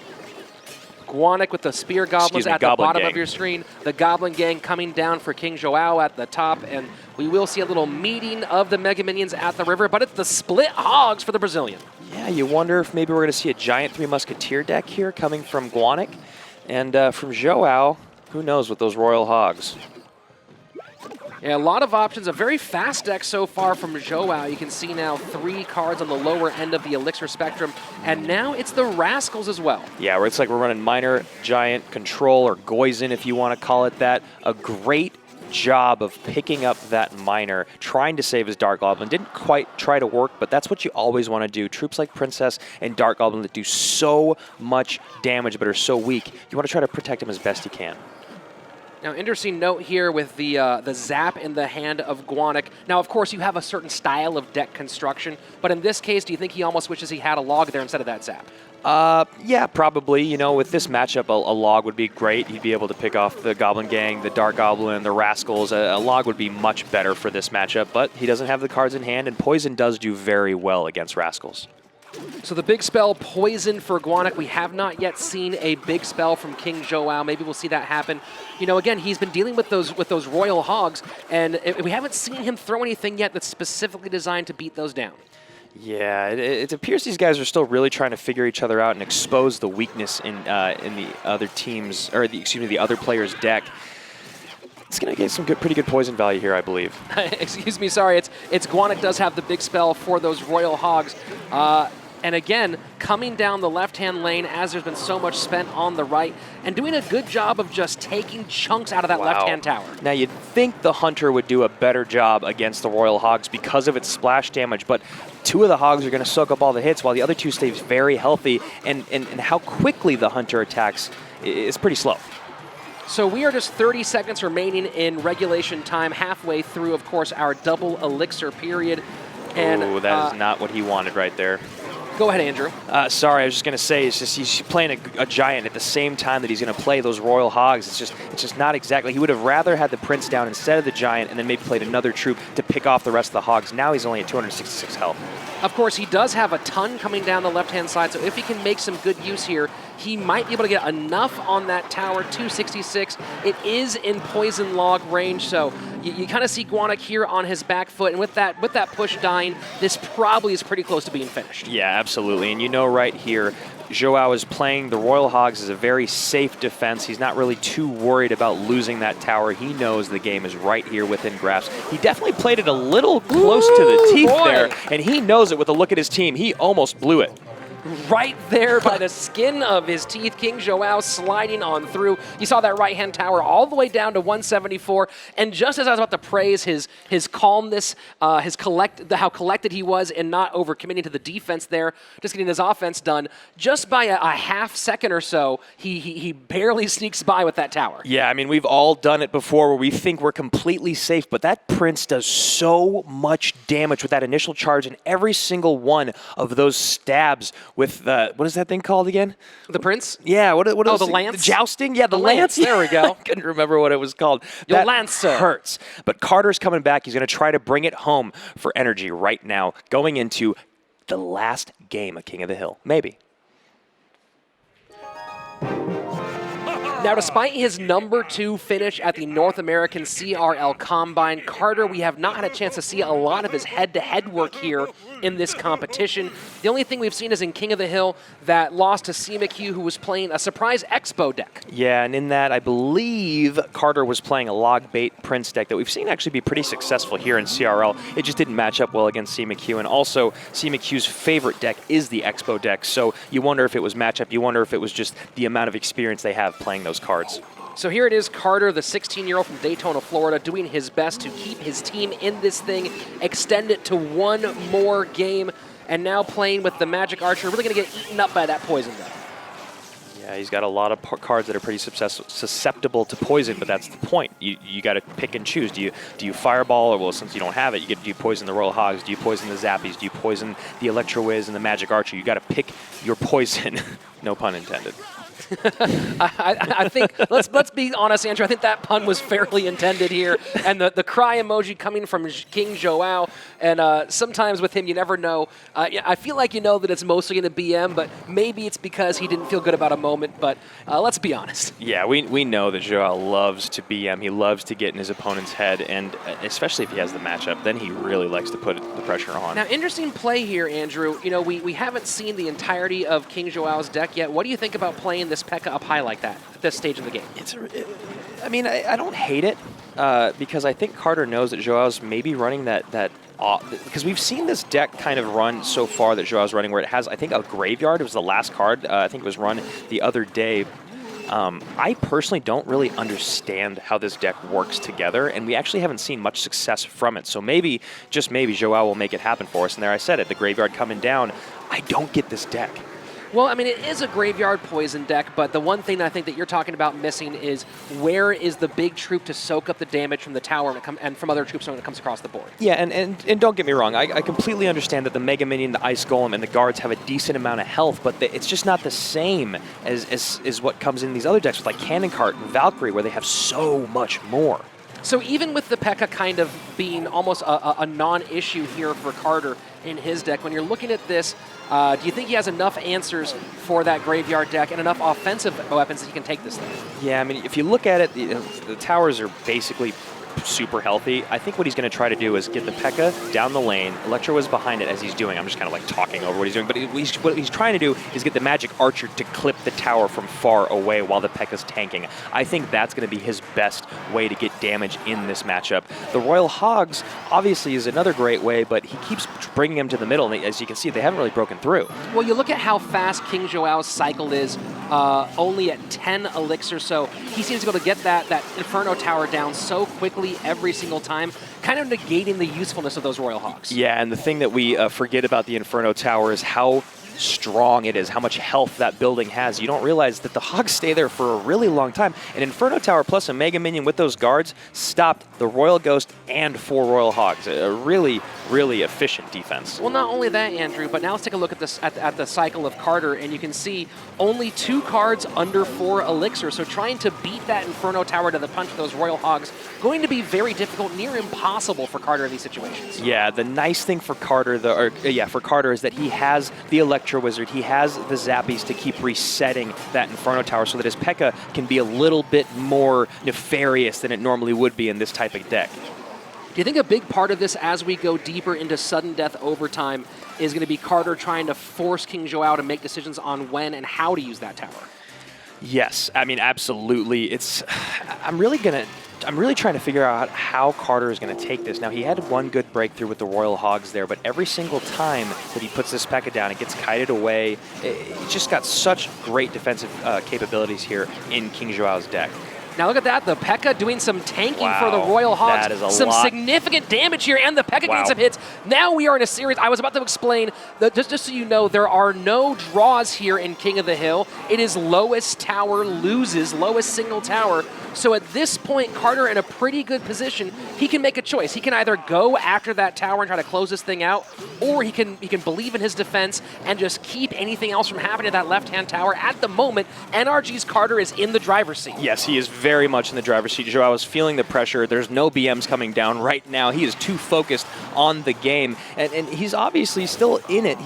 Gwanak with the Spear Goblins at the bottom of your screen. The Goblin Gang coming down for King Joao at the top, and we will see a little meeting of the Mega Minions at the river, but it's the Split Hogs for the Brazilian. Yeah, you wonder if maybe we're going to see a giant Three Musketeer deck here coming from Gwanak. And from Joao, who knows with those Royal Hogs. Yeah, a lot of options. A very fast deck so far from Joao. You can see now 3 cards on the lower end of the Elixir spectrum. And now it's the Rascals as well. Yeah, where it's like we're running Miner, Giant, Control, or Goizen if you want to call it that. A great job of picking up that Miner, trying to save his Dark Goblin. Didn't quite try to work, but that's what you always want to do. Troops like Princess and Dark Goblin that do so much damage but are so weak, you want to try to protect them as best you can. Now, interesting note here with the Zap in the hand of Gwanak. Now, of course, you have a certain style of deck construction, but in this case, do you think he almost wishes he had a log there instead of that Zap? Yeah, probably. You know, with this matchup, a log would be great. He'd be able to pick off the Goblin Gang, the Dark Goblin, the Rascals. A log would be much better for this matchup, but he doesn't have the cards in hand, and Poison does do very well against Rascals. So the big spell, Poison for Gwanak. We have not yet seen a big spell from King Joao. Maybe we'll see that happen. You know, again, he's been dealing with those Royal Hogs, and we haven't seen him throw anything yet that's specifically designed to beat those down. Yeah, it appears these guys are still really trying to figure each other out and expose the weakness in the other teams, or the other player's deck. It's going to get some pretty good poison value here, I believe. Excuse me, sorry. It's Gwanak does have the big spell for those Royal Hogs. And again, coming down the left-hand lane as there's been so much spent on the right and doing a good job of just taking chunks out of that left-hand tower. Now, you'd think the Hunter would do a better job against the Royal Hogs because of its splash damage, but 2 of the Hogs are going to soak up all the hits while the other 2 stay very healthy, and how quickly the Hunter attacks is pretty slow. So we are just 30 seconds remaining in regulation time, halfway through, of course, our double elixir period. And that is not what he wanted right there. Go ahead, Andrew. Sorry, I was just going to say, it's just he's playing a giant at the same time that he's going to play those Royal Hogs. It's just not exactly. He would have rather had the Prince down instead of the giant and then maybe played another troop to pick off the rest of the Hogs. Now he's only at 266 health. Of course, he does have a ton coming down the left-hand side, so if he can make some good use here, he might be able to get enough on that tower, 266. It is in poison log range, so you kind of see Gwanak here on his back foot, and with that push dying, this probably is pretty close to being finished. Yeah, absolutely, and you know right here, Joao is playing the Royal Hogs as a very safe defense. He's not really too worried about losing that tower. He knows the game is right here within grasp. He definitely played it a little close to the teeth there, and he knows it with a look at his team. He almost blew it. Right there by the skin of his teeth, King Joao sliding on through. You saw that right-hand tower all the way down to 174, and just as I was about to praise his calmness, how collected he was and not overcommitting to the defense there, just getting his offense done, just by a half second or so, he barely sneaks by with that tower. Yeah, I mean, we've all done it before where we think we're completely safe, but that Prince does so much damage with that initial charge, and every single one of those stabs with what is that thing called again? The Prince? Yeah, what the lance? The jousting? Yeah, the lance. There we go. I couldn't remember what it was called. Your that Lancer. Hurts. But Carter's coming back. He's going to try to bring it home for NRG right now, going into the last game of King of the Hill. Maybe. Now, despite his #2 finish at the North American CRL Combine, Carter, we have not had a chance to see a lot of his head-to-head work here in this competition. The only thing we've seen is in King of the Hill that lost to CMQ, who was playing a surprise Expo deck. Yeah, and in that, I believe Carter was playing a log bait Prince deck that we've seen actually be pretty successful here in CRL. It just didn't match up well against CMQ, and also CMQ's favorite deck is the Expo deck, so you wonder if it was matchup, you wonder if it was just the amount of experience they have playing those cards. So here it is, Carter, the 16-year-old from Daytona, Florida, doing his best to keep his team in this thing, extend it to one more game, and now playing with the Magic Archer, really going to get eaten up by that poison, though. Yeah, he's got a lot of cards that are pretty susceptible to poison, but that's the point. You got to pick and choose. Do you fireball, or well, since you don't have it, do you poison the Royal Hogs? Do you poison the Zappies? Do you poison the Electro Wiz and the Magic Archer? You got to pick your poison. No pun intended. I think, let's be honest, Andrew, I think that pun was fairly intended here. And the cry emoji coming from King Joao, and sometimes with him, you never know. I feel like you know that it's mostly going to BM, but maybe it's because he didn't feel good about a moment, but let's be honest. Yeah, we know that Joao loves to BM. He loves to get in his opponent's head, and especially if he has the matchup, then he really likes to put the pressure on. Now, interesting play here, Andrew. You know, we haven't seen the entirety of King Joao's deck yet. What do you think about playing this P.E.K.K.A. up high like that at this stage of the game? I mean, I don't hate it because I think Carter knows that Joao's maybe running that because we've seen this deck kind of run so far that Joao's running where it has, I think, a graveyard. It was the last card. I think it was run the other day. I personally don't really understand how this deck works together, and we actually haven't seen much success from it. So maybe, just maybe, Joao will make it happen for us. And there I said it, the graveyard coming down. I don't get this deck. Well, I mean, it is a graveyard poison deck, but the one thing that I think that you're talking about missing is where is the big troop to soak up the damage from the tower and from other troops when it comes across the board. Yeah, and don't get me wrong, I completely understand that the Mega Minion, the Ice Golem, and the guards have a decent amount of health, but it's just not the same as what comes in these other decks with like Cannon Cart and Valkyrie, where they have so much more. So even with the P.E.K.K.A. kind of being almost a non-issue here for Carter in his deck, when you're looking at this, do you think he has enough answers for that graveyard deck and enough offensive weapons that he can take this thing? Yeah, I mean, if you look at it, the towers are basically super healthy. I think what he's going to try to do is get the P.E.K.K.A. down the lane. Electro is behind it as he's doing. I'm just kind of like talking over what he's doing. But what he's trying to do is get the Magic Archer to clip the tower from far away while the P.E.K.K.A.'s tanking. I think that's going to be his best way to get damage in this matchup. The Royal Hogs obviously is another great way, but he keeps bringing him to the middle. And as you can see, they haven't really broken through. Well, you look at how fast King Joao's cycle is, only at 10 elixirs, so he seems to be able to get that Inferno Tower down so quickly every single time, kind of negating the usefulness of those Royal Hogs. Yeah, and the thing that we forget about the Inferno Tower is how strong it is, how much health that building has. You don't realize that the Hogs stay there for a really long time. An Inferno Tower plus a Mega Minion with those guards stopped the Royal Ghost and 4 Royal Hogs. A really, really efficient defense. Well, not only that, Andrew, but now let's take a look at this at the cycle of Carter, and you can see only 2 cards under 4 elixirs. So trying to beat that Inferno Tower to the punch of those Royal Hogs going to be very difficult, near impossible for Carter in these situations. Yeah, the nice thing for Carter, for Carter, is that he has the Electro Wizard. He has the Zappies to keep resetting that Inferno Tower so that his P.E.K.K.A. can be a little bit more nefarious than it normally would be in this type of deck. Do you think a big part of this as we go deeper into sudden death overtime is going to be Carter trying to force King Joao to make decisions on when and how to use that tower? Yes, I mean, absolutely. I'm really trying to figure out how Carter is going to take this. Now, he had one good breakthrough with the Royal Hogs there, but every single time that he puts this P.E.K.K.A. down, it gets kited away. He's just got such great defensive capabilities here in King Joao's deck. Now look at that, the P.E.K.K.A. doing some tanking Wow, for the Royal Hogs. that is a some lot. significant damage here, and the P.E.K.K.A. Wow. getting some hits. Now we are in a series. I was about to explain, that just so you know, there are no draws here in King of the Hill. It is lowest tower loses, lowest single tower. So at this point, Carter in a pretty good position. He can make a choice. He can either go after that tower and try to close this thing out, or he can believe in his defense and just keep anything else from happening to that left-hand tower. At the moment, NRG's Carter is in the driver's seat. Yes, he is very much in the driver's seat. Joao is feeling the pressure. There's no BMs coming down right now. He is too focused on the game, and he's obviously still in it.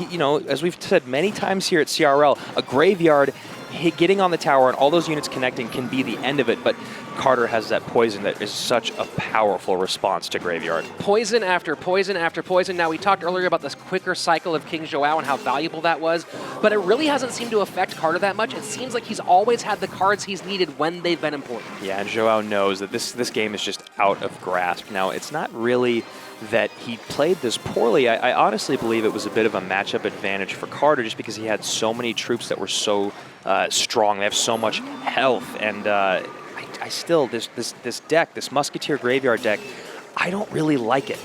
As we've said many times here at CRL, a graveyard getting on the tower and all those units connecting can be the end of it, but Carter has that poison that is such a powerful response to Graveyard. Poison after poison after poison. Now, we talked earlier about this quicker cycle of King Joao and how valuable that was, but it really hasn't seemed to affect Carter that much. It seems like he's always had the cards he's needed when they've been important. Yeah, and Joao knows that this game is just out of grasp. Now, it's not really that he played this poorly. I honestly believe it was a bit of a matchup advantage for Carter just because he had so many troops that were so strong. They have so much health, and I still, this deck, this Musketeer Graveyard deck, I don't really like it.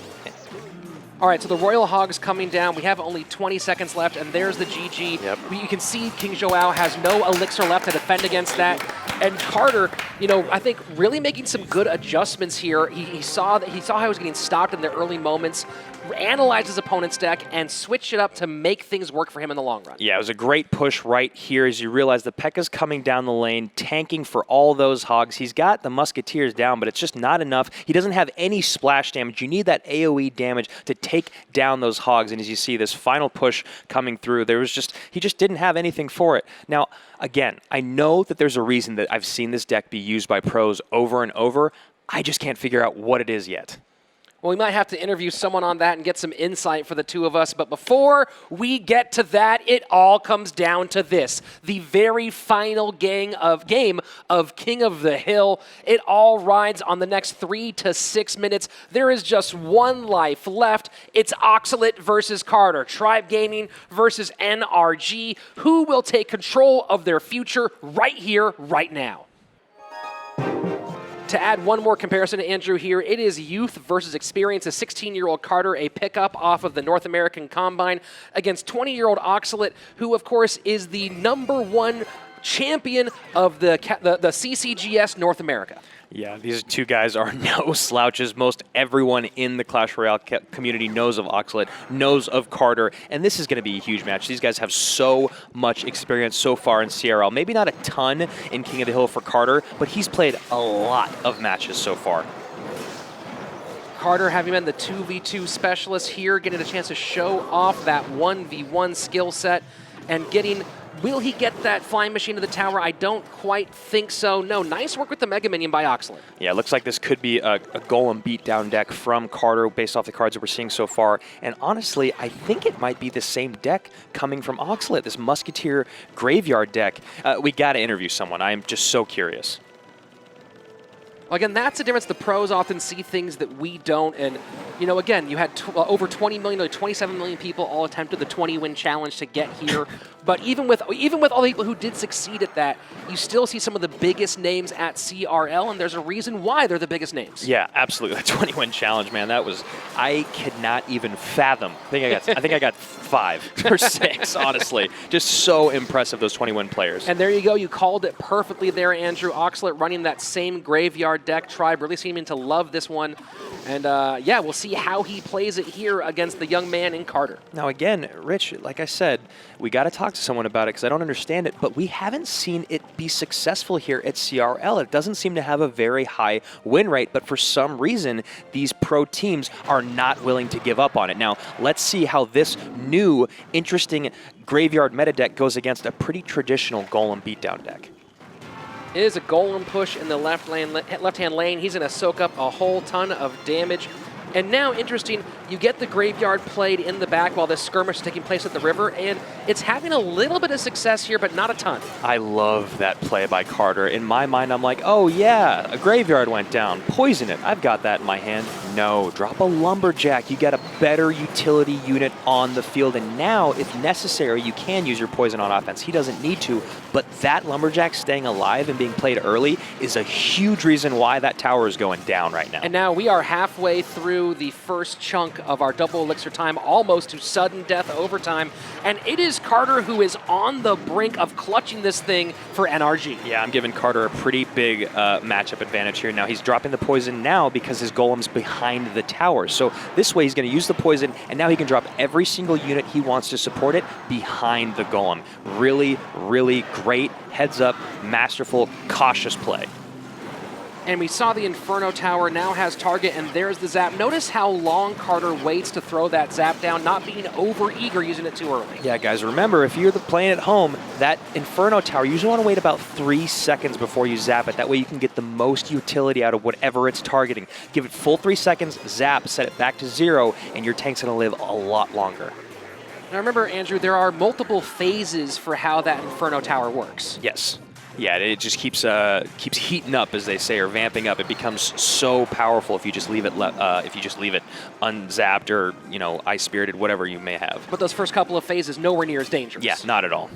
All right, so the Royal Hogs coming down. We have only 20 seconds left, and there's the GG. Yep. You can see King Joao has no elixir left to defend against that. And Carter, I think really making some good adjustments here. He saw how he was getting stopped in the early moments, analyzed his opponent's deck, and switched it up to make things work for him in the long run. Yeah, it was a great push right here as you realize the P.E.K.K.A.'s coming down the lane, tanking for all those Hogs. He's got the Musketeers down, but it's just not enough. He doesn't have any splash damage. You need that AoE damage to take down those Hogs, and as you see this final push coming through, he just didn't have anything for it. Now, again, I know that there's a reason that I've seen this deck be used by pros over and over. I just can't figure out what it is yet. Well, we might have to interview someone on that and get some insight for the two of us. But before we get to that, it all comes down to this. The very final game of King of the Hill. It all rides on the next 3 to 6 minutes. There is just one life left. It's Oxalate versus Carter. Tribe Gaming versus NRG. Who will take control of their future right here, right now? To add one more comparison to Andrew here, it is youth versus experience. A 16-year-old Carter, a pickup off of the North American Combine against 20-year-old Oxalate, who, of course, is the #1 champion of the CCGS North America. Yeah, these two guys are no slouches. Most everyone in the Clash Royale community knows of Oxalate, knows of Carter, and this is going to be a huge match. These guys have so much experience so far in CRL. Maybe not a ton in King of the Hill for Carter, but he's played a lot of matches so far. Carter having been the 2v2 specialist here, getting a chance to show off that 1v1 skill set and getting Will he get that flying machine to the tower? I don't quite think so. No, nice work with the Mega Minion by Oxalate. Yeah, it looks like this could be a Golem beatdown deck from Carter based off the cards that we're seeing so far. And honestly, I think it might be the same deck coming from Oxalate, this Musketeer Graveyard deck. We got to interview someone. I'm just so curious. Well, again, that's the difference. The pros often see things that we don't. And, you know, again, you had over 20 million, like 27 million people all attempted the 20-win challenge to get here. But even with all the people who did succeed at that, you still see some of the biggest names at CRL, and there's a reason why they're the biggest names. Yeah, absolutely. The 20-win challenge, man, that was, I could not even fathom. I think I got 5 or 6, honestly. Just so impressive, those 20-win players. And there you go. You called it perfectly there, Andrew. Oxalate running that same graveyard deck. Tribe really seeming to love this one. And yeah, we'll see how he plays it here against the young man in Carter. Now again, Rich, like I said, we got to talk to someone about it because I don't understand it, but we haven't seen it be successful here at CRL. It doesn't seem to have a very high win rate, but for some reason, these pro teams are not willing to give up on it. Now, let's see how this new, interesting graveyard meta deck goes against a pretty traditional Golem beatdown deck. It is a Golem push in the left-hand lane. He's going to soak up a whole ton of damage. And now, interesting, you get the graveyard played in the back while this skirmish is taking place at the river, and it's having a little bit of success here, but not a ton. I love that play by Carter. In my mind, I'm like, oh yeah, a graveyard went down. Poison it. I've got that in my hand. No, drop a Lumberjack. You get a better utility unit on the field, and now, if necessary, you can use your poison on offense. He doesn't need to, but that Lumberjack staying alive and being played early is a huge reason why that tower is going down right now. And now we are halfway through the first chunk of our double elixir time, almost to sudden death overtime, and it is Carter who is on the brink of clutching this thing for NRG. Yeah, I'm giving Carter a pretty big matchup advantage here. Now he's dropping the poison now because his Golem's behind the tower, so this way he's going to use the poison, and now he can drop every single unit he wants to support it behind the Golem. Really, really great heads up, masterful, cautious play. And we saw the Inferno Tower now has target, and there's the zap. Notice how long Carter waits to throw that zap down, not being over-eager using it too early. Yeah, guys, remember, if you're playing at home, that Inferno Tower, you usually want to wait about 3 seconds before you zap it. That way you can get the most utility out of whatever it's targeting. Give it full 3 seconds, zap, set it back to 0, and your tank's going to live a lot longer. Now remember, Andrew, there are multiple phases for how that Inferno Tower works. Yes. Yeah, it just keeps heating up, as they say, or vamping up. It becomes so powerful if you just leave it unzapped or, you know, ice spirited, whatever you may have. But those first couple of phases nowhere near as dangerous. Yeah, not at all.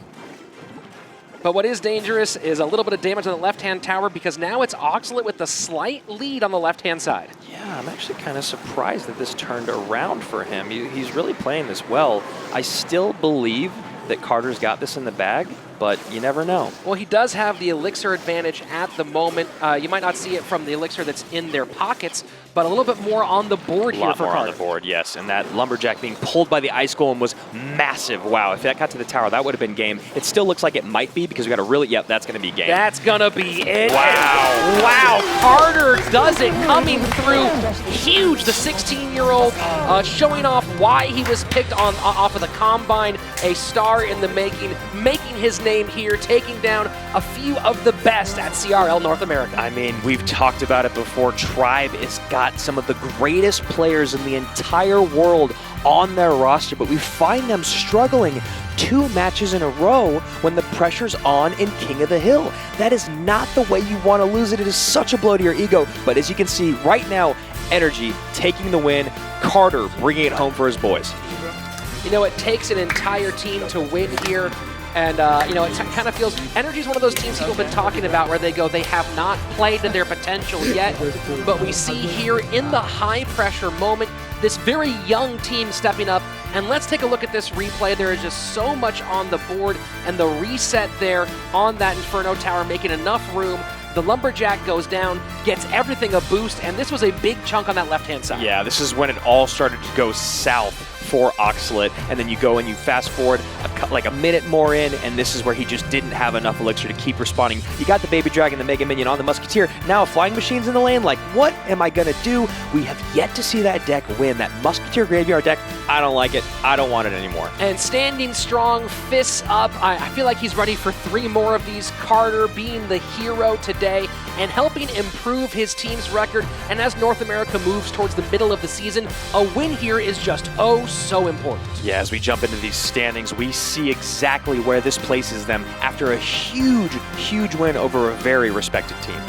But what is dangerous is a little bit of damage on the left-hand tower, because now it's Oxalate with the slight lead on the left-hand side. Yeah, I'm actually kind of surprised that this turned around for him. He's really playing this well. I still believe that Carter's got this in the bag, but you never know. Well, he does have the elixir advantage at the moment. You might not see it from the elixir that's in their pockets, but a little bit more on the board here for Carter. A lot more on the board, yes. And that Lumberjack being pulled by the Ice Golem was massive. Wow, if that got to the tower, that would have been game. It still looks like it might be because we got a really, yep, that's going to be game. That's going to be it. Wow. Wow, Carter does it, coming through huge. The 16-year-old showing off why he was picked off of the Combine, a star in the making his name here, taking down a few of the best at CRL North America. I mean, we've talked about it before. Tribe has got some of the greatest players in the entire world on their roster, but we find them struggling 2 matches in a row when the pressure's on in King of the Hill. That is not the way you want to lose it. It is such a blow to your ego, but as you can see right now, NRG taking the win, Carter bringing it home for his boys. You know, it takes an entire team to win here. And, you know, it kind of feels, NRG is one of those teams people have been talking about where they go, they have not played to their potential yet. But we see here in the high-pressure moment, this very young team stepping up. And let's take a look at this replay. There is just so much on the board, and the reset there on that Inferno Tower making enough room. The Lumberjack goes down, gets everything a boost, and this was a big chunk on that left-hand side. Yeah, this is when it all started to go south for Oxalate, and then you go and you fast forward a like a minute more in, and this is where he just didn't have enough elixir to keep responding. You got the Baby Dragon, the Mega Minion on the Musketeer. Now Flying Machine's in the lane. Like, what am I going to do? We have yet to see that deck win. That Musketeer Graveyard deck, I don't like it. I don't want it anymore. And standing strong, fists up. I feel like he's ready for 3 more of these. Carter being the hero today and helping improve his team's record. And as North America moves towards the middle of the season, a win here is just so important. Yeah, as we jump into these standings, we see exactly where this places them after a huge win over a very respected team.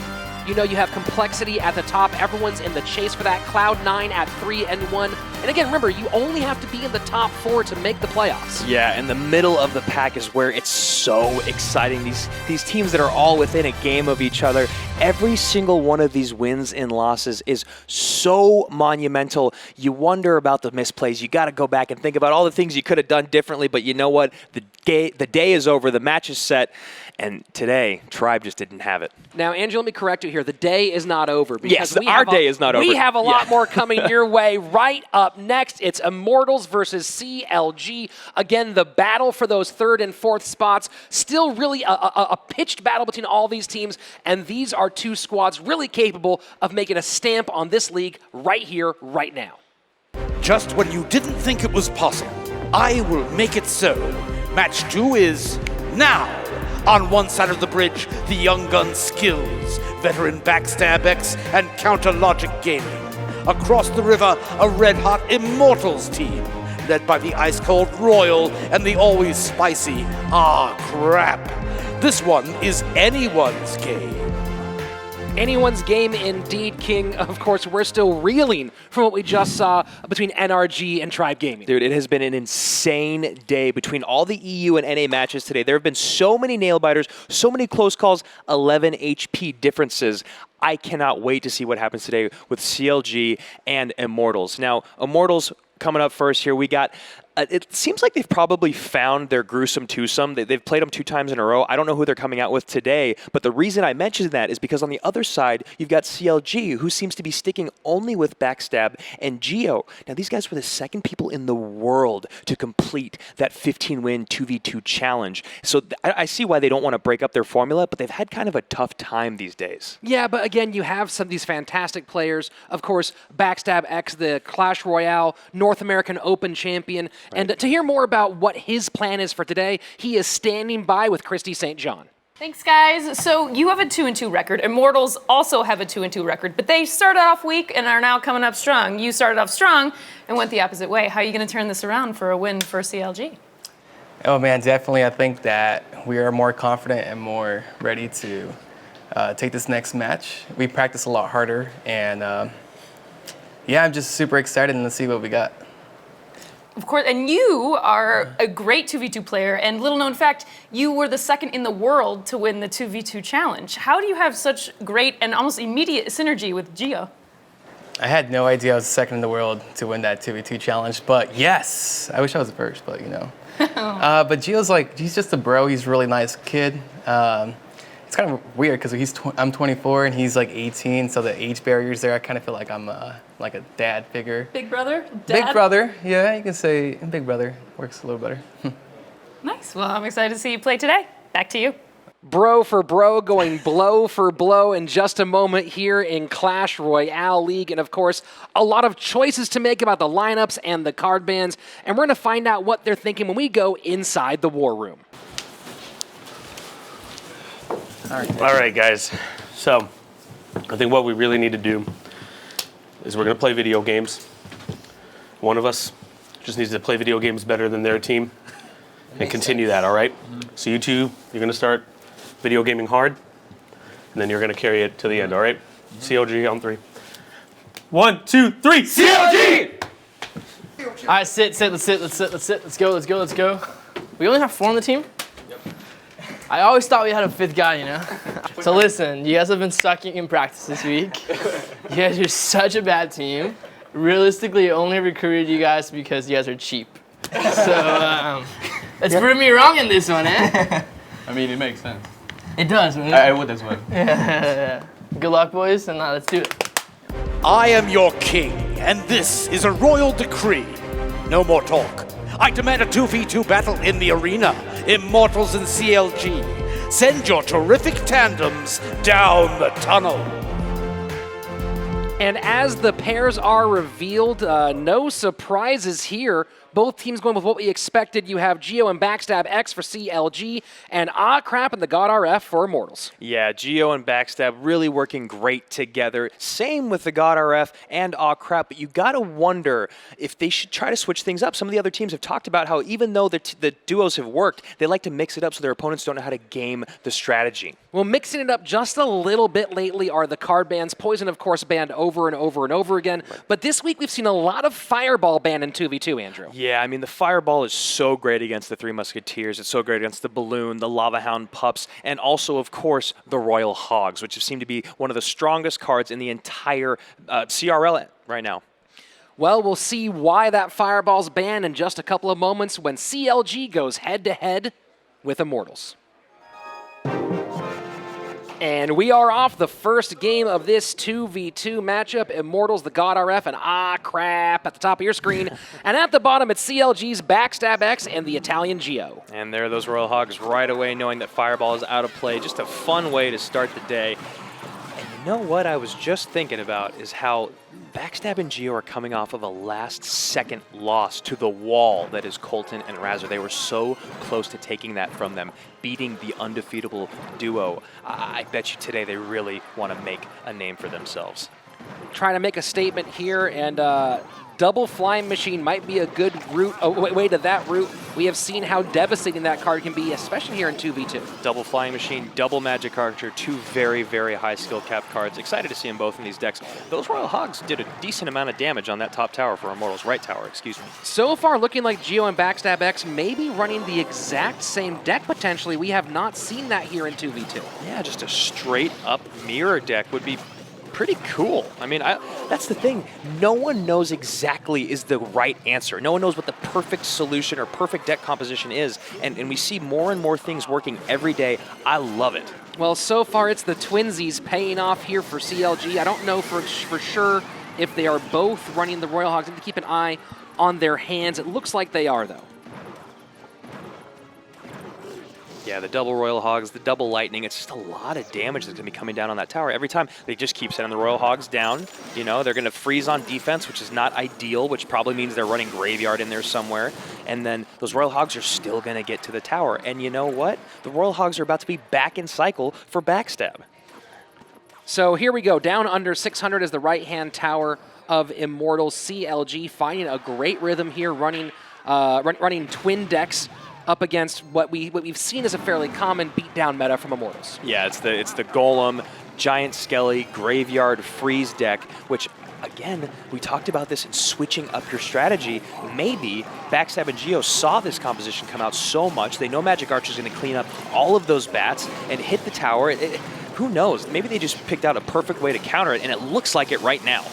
You know, you have complexity at the top. Everyone's in the chase for that. Cloud9 at 3-1. And again, remember, you only have to be in the top 4 to make the playoffs. Yeah, and the middle of the pack is where it's so exciting. These teams that are all within a game of each other. Every single one of these wins and losses is so monumental. You wonder about the misplays. You got to go back and think about all the things you could have done differently. But you know what? The day is over. The match is set. And today, Tribe just didn't have it. Now, Andrew, let me correct you here. The day is not over. Yes, our day is not over. We have a lot more coming your way. Right up next, it's Immortals versus CLG. Again, the battle for those 3rd and 4th spots. Still really a pitched battle between all these teams. And these are 2 squads really capable of making a stamp on this league right here, right now. Just when you didn't think it was possible, I will make it so. Match 2 is now. On one side of the bridge, the Young Gun Skills, veteran Backstab X, and Counter Logic Gaming. Across the river, a red-hot Immortals team, led by the ice-cold Royal and the always spicy Crap. This one is anyone's game. Anyone's game indeed, King. Of course, we're still reeling from what we just saw between NRG and Tribe Gaming. Dude, it has been an insane day between all the EU and NA matches today. There have been so many nail-biters, so many close calls, 11 HP differences. I cannot wait to see what happens today with CLG and Immortals. Now, Immortals coming up first here. We got it seems like they've probably found their gruesome twosome. They've played them 2 times in a row. I don't know who they're coming out with today, but the reason I mentioned that is because on the other side, you've got CLG, who seems to be sticking only with Backstab and Geo. Now, these guys were the 2nd people in the world to complete that 15-win 2v2 challenge. So I see why they don't want to break up their formula, but they've had kind of a tough time these days. Yeah, but again, you have some of these fantastic players. Of course, Backstab X, the Clash Royale North American Open champion. Right. And to hear more about what his plan is for today, he is standing by with Christy St. John. Thanks, guys. So you have a 2-2 record. Immortals also have a 2-2 record, but they started off weak and are now coming up strong. You started off strong and went the opposite way. How are you going to turn this around for a win for CLG? Oh, man, definitely. I think that we are more confident and more ready to take this next match. We practice a lot harder, and yeah, I'm just super excited to see what we got. Of course, and you are a great 2v2 player, and little known fact, you were the 2nd in the world to win the 2v2 challenge. How do you have such great and almost immediate synergy with Geo? I had no idea I was the 2nd in the world to win that 2v2 challenge, but yes, I wish I was the 1st, but you know. But Geo's like, he's just a bro, he's a really nice kid. It's kind of weird because I'm 24 and he's like 18, so the age barrier's there. I kind of feel like I'm like a dad figure. Big brother? Dad? Big brother, yeah, you can say big brother. Works a little better. Nice. Well, I'm excited to see you play today. Back to you. Bro for bro, going blow for blow in just a moment here in Clash Royale League. And of course, a lot of choices to make about the lineups and the card bans. And we're going to find out what they're thinking when we go inside the war room. All right, guys. So I think what we really need to do is we're going to play video games. One of us just needs to play video games better than their team and continue that, all right? So you two, you're going to start video gaming hard, and then you're going to carry it to the end, all right? CLG on 3. 1, 2, 3, CLG! All right, sit. Let's go. We only have 4 on the team? I always thought we had a 5th guy, you know? So listen, you guys have been sucking in practice this week. You guys are such a bad team. Realistically, I only recruited you guys because you guys are cheap. So, let's prove me wrong in this one, eh? I mean, it makes sense. It does, man. I would as well. Yeah. Good luck, boys, and let's do it. I am your king, and this is a royal decree. No more talk. I demand a 2v2 battle in the arena. Immortals and CLG. Send your terrific tandems down the tunnel. And as the pairs are revealed, no surprises here. Both teams going with what we expected. You have Geo and Backstab X for CLG, and Crap and the God RF for Immortals. Yeah, Geo and Backstab really working great together. Same with the God RF and Crap, but you gotta wonder if they should try to switch things up. Some of the other teams have talked about how even though the duos have worked, they like to mix it up so their opponents don't know how to game the strategy. Well, mixing it up just a little bit lately are the card bans. Poison, of course, banned over and over and over again. Right. But this week we've seen a lot of Fireball banned in 2v2, Andrew. Yeah, I mean, the Fireball is so great against the Three Musketeers. It's so great against the Balloon, the Lava Hound Pups, and also, of course, the Royal Hogs, which have seemed to be one of the strongest cards in the entire CRL right now. Well, we'll see why that Fireball's banned in just a couple of moments when CLG goes head-to-head with Immortals. And we are off the first game of this 2v2 matchup. Immortals, the God RF, and Crap at the top of your screen. And at the bottom, it's CLG's Backstab X and the Italian Geo. And there are those Royal Hogs right away, knowing that Fireball is out of play. Just a fun way to start the day. And you know what I was just thinking about is how Backstab and Geo are coming off of a last-second loss to the wall that is Colton and Razor. They were so close to taking that from them, beating the undefeatable duo. I bet you today they really want to make a name for themselves. Trying to make a statement here, and double Flying Machine might be a good way to that route. We have seen how devastating that card can be, especially here in 2v2. Double Flying Machine, double Magic Archer, two very, very high skill cap cards. Excited to see them both in these decks. Those Royal Hogs did a decent amount of damage on that top tower for Immortals, right tower, excuse me. So far, looking like Geo and Backstab X may be running the exact same deck, potentially. We have not seen that here in 2v2. Yeah, just a straight up mirror deck would be pretty cool. I mean, that's the thing. No one knows exactly is the right answer. No one knows what the perfect solution or perfect deck composition is, and we see more and more things working every day. I love it. Well, so far it's the twinsies paying off here for CLG. I don't know for sure if they are both running the Royal Hogs. I need to keep an eye on their hands. It looks like they are, though. Yeah, the double Royal Hogs, the double Lightning, it's just a lot of damage that's going to be coming down on that tower. Every time they just keep sending the Royal Hogs down, you know, they're going to freeze on defense, which is not ideal, which probably means they're running Graveyard in there somewhere. And then those Royal Hogs are still going to get to the tower. And you know what? The Royal Hogs are about to be back in cycle for Backstab. So here we go. Down under 600 is the right-hand tower of Immortals. CLG finding a great rhythm here, running twin decks up against what we've seen as a fairly common beatdown meta from Immortals. Yeah, it's the Golem, Giant Skelly, Graveyard, Freeze deck, which, again, we talked about this in switching up your strategy. Maybe Backstab and Geo saw this composition come out so much, they know Magic Archer's going to clean up all of those bats and hit the tower. Who knows? Maybe they just picked out a perfect way to counter it, and it looks like it right now.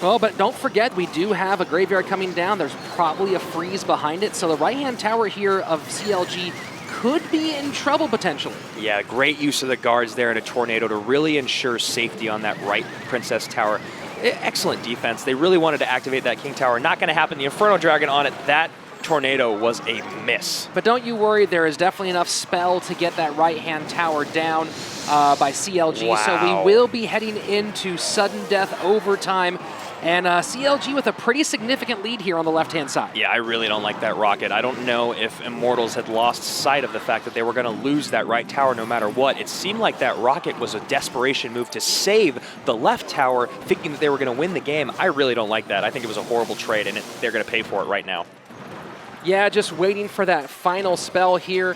Well, but don't forget, we do have a Graveyard coming down. There's probably a freeze behind it. So the right-hand tower here of CLG could be in trouble potentially. Yeah, great use of the guards there in a tornado to really ensure safety on that right Princess Tower. Excellent defense. They really wanted to activate that King Tower. Not going to happen. The Inferno Dragon on it. That tornado was a miss. But don't you worry, there is definitely enough spell to get that right-hand tower down by CLG. Wow. So we will be heading into sudden death overtime. And CLG with a pretty significant lead here on the left-hand side. Yeah, I really don't like that rocket. I don't know if Immortals had lost sight of the fact that they were going to lose that right tower no matter what. It seemed like that rocket was a desperation move to save the left tower, thinking that they were going to win the game. I really don't like that. I think it was a horrible trade, and they're going to pay for it right now. Yeah, just waiting for that final spell here.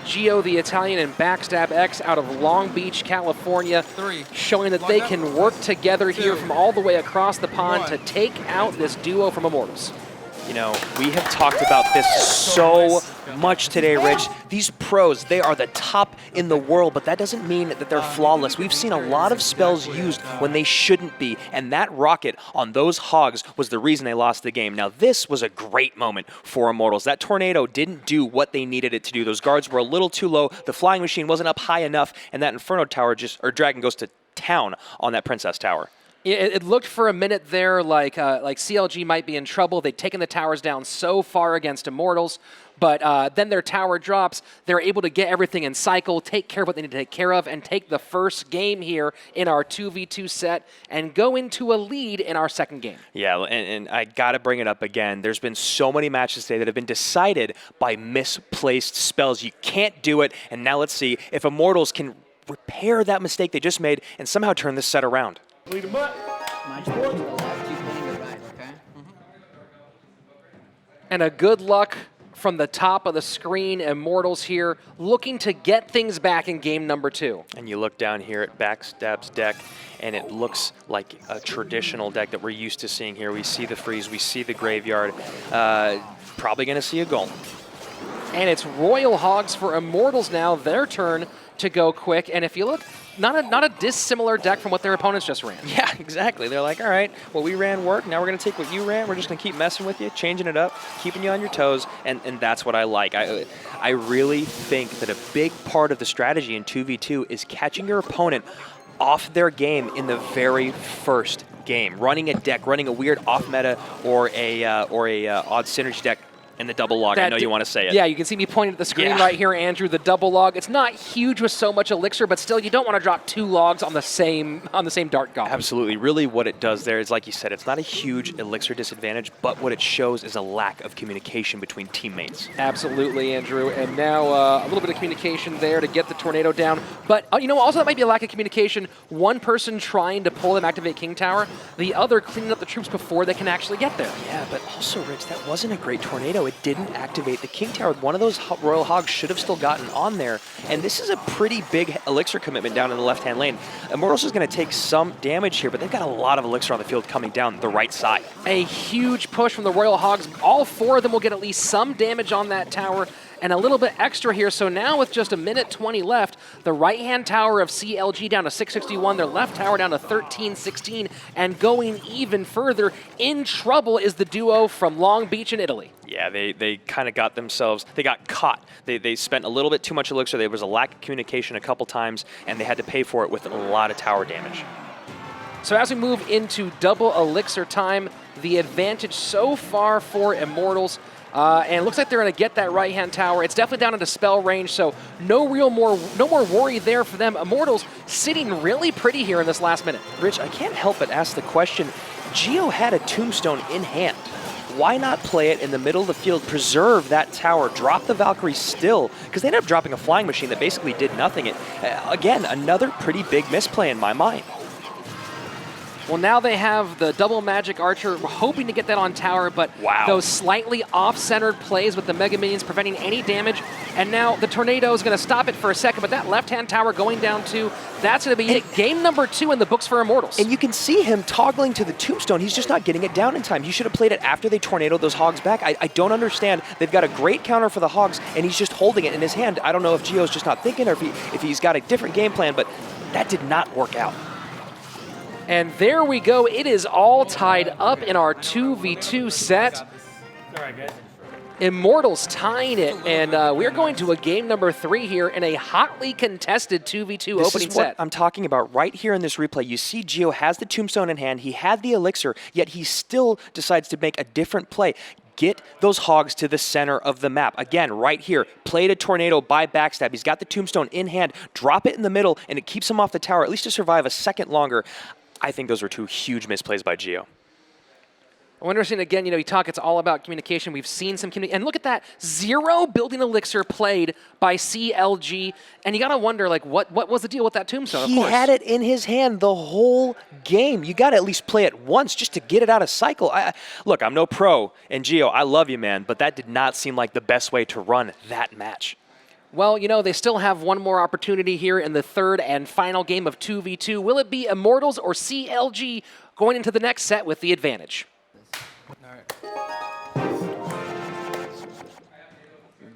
Geo, the Italian, and Backstab X out of Long Beach, California, showing that they can work together here from all the way across the pond to take out this duo from Immortals. You know, we have talked about this so much today, Rich. These pros, they are the top in the world, but that doesn't mean that they're flawless. We've seen a lot of spells used when they shouldn't be, and that rocket on those hogs was the reason they lost the game. Now, this was a great moment for Immortals. That tornado didn't do what they needed it to do. Those guards were a little too low, the flying machine wasn't up high enough, and that Inferno Tower or Dragon goes to town on that Princess Tower. It looked for a minute there like CLG might be in trouble. They'd taken the towers down so far against Immortals, but then their tower drops. They're able to get everything in cycle, take care of what they need to take care of, and take the first game here in our 2v2 set and go into a lead in our second game. Yeah, and I got to bring it up again. There's been so many matches today that have been decided by misplaced spells. You can't do it, and now let's see if Immortals can repair that mistake they just made and somehow turn this set around. Lead him up. Keep winning your ride, okay? And a good luck from the top of the screen. Immortals here looking to get things back in game number 2. And you look down here at Backstab's deck, and it looks like a traditional deck that we're used to seeing here. We see the freeze, we see the graveyard. Probably going to see a goal. And it's Royal Hogs for Immortals now, their turn to go quick. And if you look, not a dissimilar deck from what their opponents just ran. Yeah, exactly. They're like, all right, what we ran worked. Now we're going to take what you ran. We're just going to keep messing with you, changing it up, keeping you on your toes, and that's what I like. I really think that a big part of the strategy in 2v2 is catching your opponent off their game in the very first game. Running a deck, running a weird off-meta or a odd synergy deck. And the double log, I know you want to say it. Yeah, you can see me pointing at the screen right here, Andrew, the double log. It's not huge with so much elixir, but still, you don't want to drop 2 logs on the same dart gauntlet. Absolutely. Really what it does there is, like you said, it's not a huge elixir disadvantage, but what it shows is a lack of communication between teammates. Absolutely, Andrew. And now a little bit of communication there to get the tornado down. But, you know, also that might be a lack of communication. One person trying to pull them activate King Tower, the other cleaning up the troops before they can actually get there. Yeah, but also, Rich, that wasn't a great tornado. It didn't activate the King Tower. One of those Royal Hogs should have still gotten on there, and this is a pretty big elixir commitment down in the left-hand lane. Immortals is going to take some damage here, but they've got a lot of elixir on the field coming down the right side. A huge push from the Royal Hogs. All 4 of them will get at least some damage on that tower, and a little bit extra here. So now with just 1:20 left, the right-hand tower of CLG down to 661, their left tower down to 1316, and going even further, in trouble is the duo from Long Beach in Italy. Yeah, they kind of got themselves, they got caught. They spent a little bit too much elixir. There was a lack of communication a couple times, and they had to pay for it with a lot of tower damage. So as we move into double elixir time, the advantage so far for Immortals. And it looks like they're going to get that right-hand tower. It's definitely down into spell range, so no more worry there for them. Immortals sitting really pretty here in this last minute. Rich, I can't help but ask the question, Geo had a tombstone in hand. Why not play it in the middle of the field, preserve that tower, drop the Valkyrie still, because they ended up dropping a flying machine that basically did nothing. Again, another pretty big misplay in my mind. Well, now they have the double magic archer. We're hoping to get that on tower, but those slightly off-centered plays with the Mega Minions preventing any damage. And now the tornado is going to stop it for a second, but that left-hand tower going down too, that's going to be it. Game number 2 in the books for Immortals. And you can see him toggling to the tombstone. He's just not getting it down in time. He should have played it after they tornadoed those Hogs back. I don't understand. They've got a great counter for the Hogs, and he's just holding it in his hand. I don't know if Geo's just not thinking or if he's got a different game plan, but that did not work out. And there we go. It is all tied up in our 2v2 set. Immortals tying it, and we're going to a game number 3 here in a hotly contested 2v2 opening set. This is what I'm talking about right here in this replay. You see Geo has the tombstone in hand. He had the elixir, yet he still decides to make a different play. Get those Hogs to the center of the map. Again, right here, played a tornado by Backstab. He's got the tombstone in hand. Drop it in the middle, and it keeps him off the tower, at least to survive a second longer. I think those were 2 huge misplays by Geo. I'm interesting, again, you talk, it's all about communication. We've seen some communication. And look at that, 0 building elixir played by CLG. And you got to wonder, like, what was the deal with that tombstone? He had it in his hand the whole game. You got to at least play it once just to get it out of cycle. Look, I'm no pro, and Geo, I love you, man, but that did not seem like the best way to run that match. Well, they still have one more opportunity here in the 3rd and final game of 2v2. Will it be Immortals or CLG going into the next set with the advantage?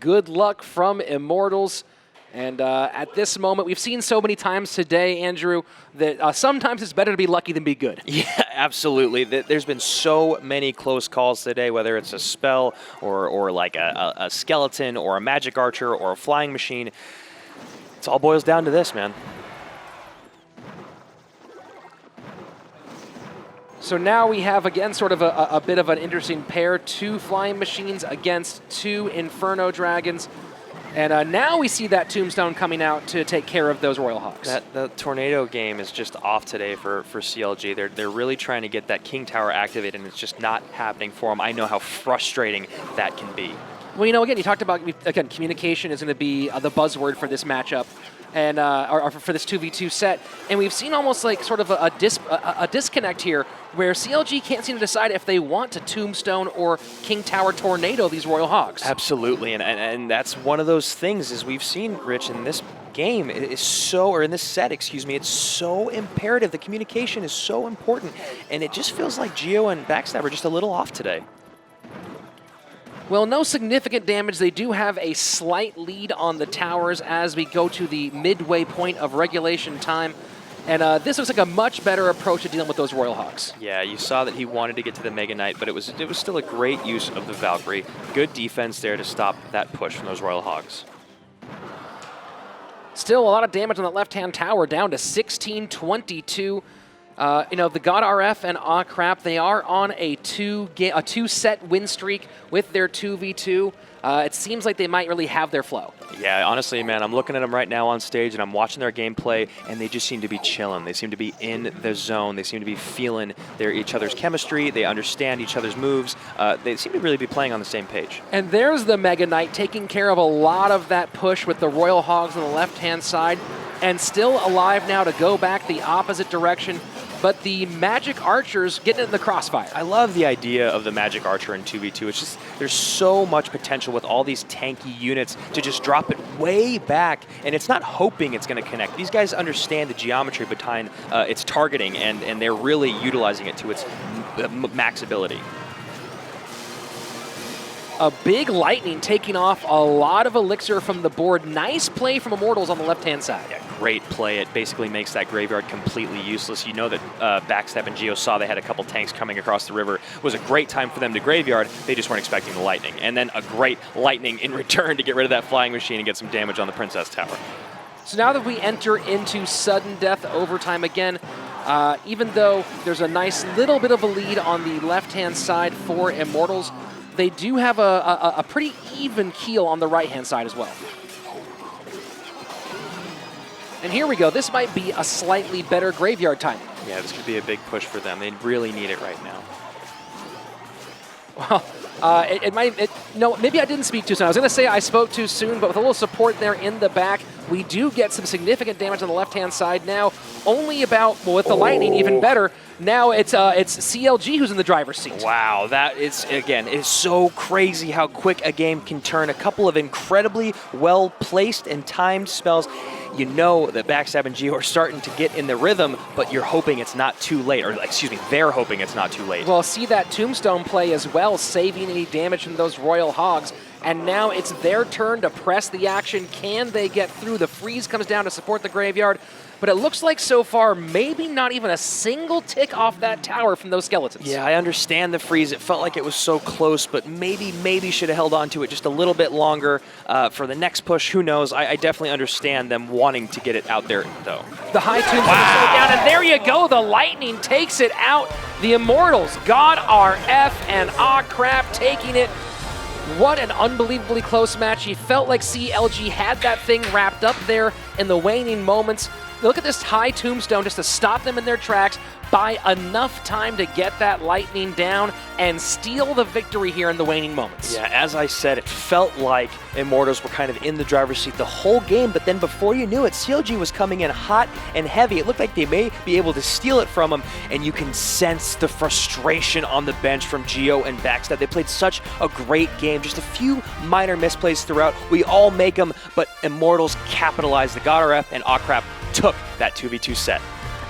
Good luck from Immortals. And at this moment, we've seen so many times today, Andrew, that sometimes it's better to be lucky than be good. Yeah, absolutely. There's been so many close calls today, whether it's a spell or like a skeleton or a magic archer or a flying machine. It all boils down to this, man. So now we have, again, sort of a bit of an interesting pair. 2 flying machines against 2 Inferno Dragons. And now we see that Tombstone coming out to take care of those Royal Hawks. The Tornado game is just off today for CLG. They're really trying to get that King Tower activated, and it's just not happening for them. I know how frustrating that can be. Well, you know, again, you talked about, again, communication is going to be the buzzword for this matchup. And or for this 2v2 set, and we've seen almost like sort of a disconnect here, where CLG can't seem to decide if they want to Tombstone or King Tower Tornado these Royal Hogs. Absolutely, and that's one of those things, as we've seen, Rich, in this game is so, or in this set, excuse me, it's so imperative. The communication is so important, and it just feels like Geo and Backstab are just a little off today. Well, no significant damage. They do have a slight lead on the towers as we go to the midway point of regulation time. And this looks like a much better approach to dealing with those Royal Hogs. Yeah, you saw that he wanted to get to the Mega Knight, but it was still a great use of the Valkyrie. Good defense there to stop that push from those Royal Hogs. Still a lot of damage on that left-hand tower, down to 1622. You know, the God RF and Aw Crap, they are on a two-set win streak with their 2v2. It seems like they might really have their flow. Yeah, honestly, man, I'm looking at them right now on stage, and I'm watching their gameplay, and they just seem to be chilling. They seem to be in the zone. They seem to be feeling each other's chemistry. They understand each other's moves. They seem to really be playing on the same page. And there's the Mega Knight taking care of a lot of that push with the Royal Hogs on the left-hand side, and still alive now to go back the opposite direction. But the Magic Archers getting in the crossfire. I love the idea of the Magic Archer in 2v2. It's just, there's so much potential with all these tanky units to just drop it way back, and it's not hoping it's going to connect. These guys understand the geometry behind its targeting, and they're really utilizing it to its max ability. A big Lightning taking off a lot of elixir from the board. Nice play from Immortals on the left-hand side. Yeah, great play. It basically makes that graveyard completely useless. You know that Backstab and Geo saw they had a couple tanks coming across the river. It was a great time for them to graveyard. They just weren't expecting the Lightning. And then a great Lightning in return to get rid of that flying machine and get some damage on the Princess Tower. So now that we enter into sudden death overtime again, even though there's a nice little bit of a lead on the left-hand side for Immortals, they do have a pretty even keel on the right-hand side as well. And here we go. This might be a slightly better graveyard time. Yeah, this could be a big push for them. They really need it right now. Well, no, maybe I didn't speak too soon. I was going to say I spoke too soon, but with a little support there in the back, we do get some significant damage on the left-hand side now. Only about, well, with the Lightning, even better. Now it's CLG who's in the driver's seat. Wow, that is, again, it's so crazy how quick a game can turn. A couple of incredibly well-placed and timed spells. You know that Backstab and Geo are starting to get in the rhythm, but you're hoping it's not too late, or excuse me, they're hoping it's not too late. Well, see that Tombstone play as well, saving any damage from those Royal Hogs. And now it's their turn to press the action. Can they get through? The freeze comes down to support the graveyard. But it looks like so far, maybe not even a single tick off that tower from those skeletons. Yeah, I understand the freeze. It felt like it was so close, but maybe should have held on to it just a little bit longer for the next push. Who knows? I definitely understand them wanting to get it out there, though. The high Tombstone down, and there you go. The Lightning takes it out. The Immortals, God RF and Aw Crap taking it. What an unbelievably close match. He felt like CLG had that thing wrapped up there in the waning moments. Look at this high Tombstone just to stop them in their tracks, buy enough time to get that Lightning down and steal the victory here in the waning moments. Yeah, as I said, it felt like Immortals were kind of in the driver's seat the whole game, but then before you knew it, CLG was coming in hot and heavy. It looked like they may be able to steal it from them, and you can sense the frustration on the bench from Geo and Backstab. They played such a great game, just a few minor misplays throughout. We all make them, but Immortals capitalized. The God RF and Aw Crap took that 2v2 set.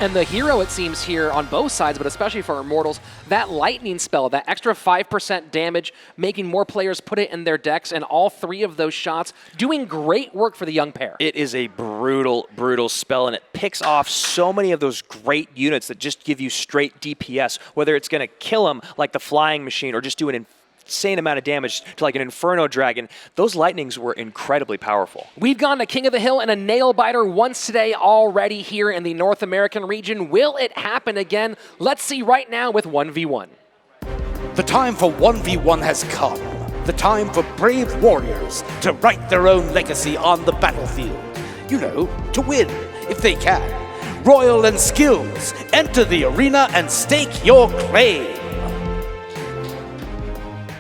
And the hero, it seems, here on both sides, but especially for Immortals, that Lightning spell, that extra 5% damage, making more players put it in their decks, and all three of those shots doing great work for the young pair. It is a brutal spell, and it picks off so many of those great units that just give you straight DPS, whether it's going to kill them like the flying machine or just do an insane amount of damage to like an Inferno Dragon. Those lightnings were incredibly powerful. We've gone to King of the Hill and a nail biter once today already here in the North American region. Will it happen again? Let's see right now with 1v1. The time for 1v1 has come. The time for brave warriors to write their own legacy on the battlefield. You know, to win, if they can. Royal and Skills, enter the arena and stake your claim.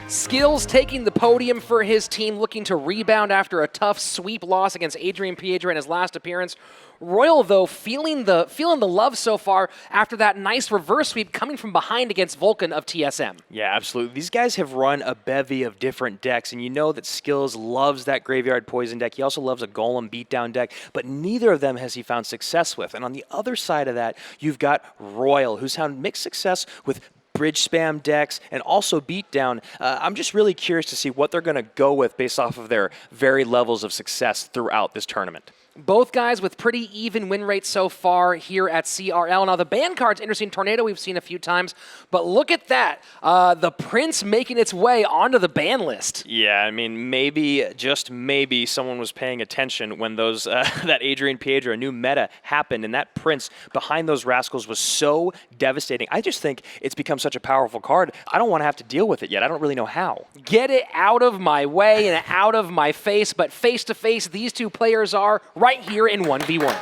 Skills taking the podium for his team, looking to rebound after a tough sweep loss against Adrian Piedra in his last appearance. Royal, though, feeling the love so far after that nice reverse sweep coming from behind against Vulcan of TSM. Yeah, absolutely. These guys have run a bevy of different decks, and you know that Skills loves that Graveyard Poison deck. He also loves a Golem Beatdown deck, but neither of them has he found success with. And on the other side of that, you've got Royal, who's found mixed success with bridge spam decks and also beatdown. I'm just really curious to see what they're going to go with based off of their varied levels of success throughout this tournament. Both guys with pretty even win rates so far here at CRL. Now, the ban card's interesting. Tornado we've seen a few times, but look at that. The Prince making its way onto the ban list. Yeah, I mean, maybe, just maybe, someone was paying attention when those that Adrian Piedra, a new meta, happened, and that Prince behind those rascals was so devastating. I just think it's become such a powerful card. I don't want to have to deal with it yet. I don't really know how. Get it out of my way and out of my face, but face-to-face, these two players are right here in 1v1.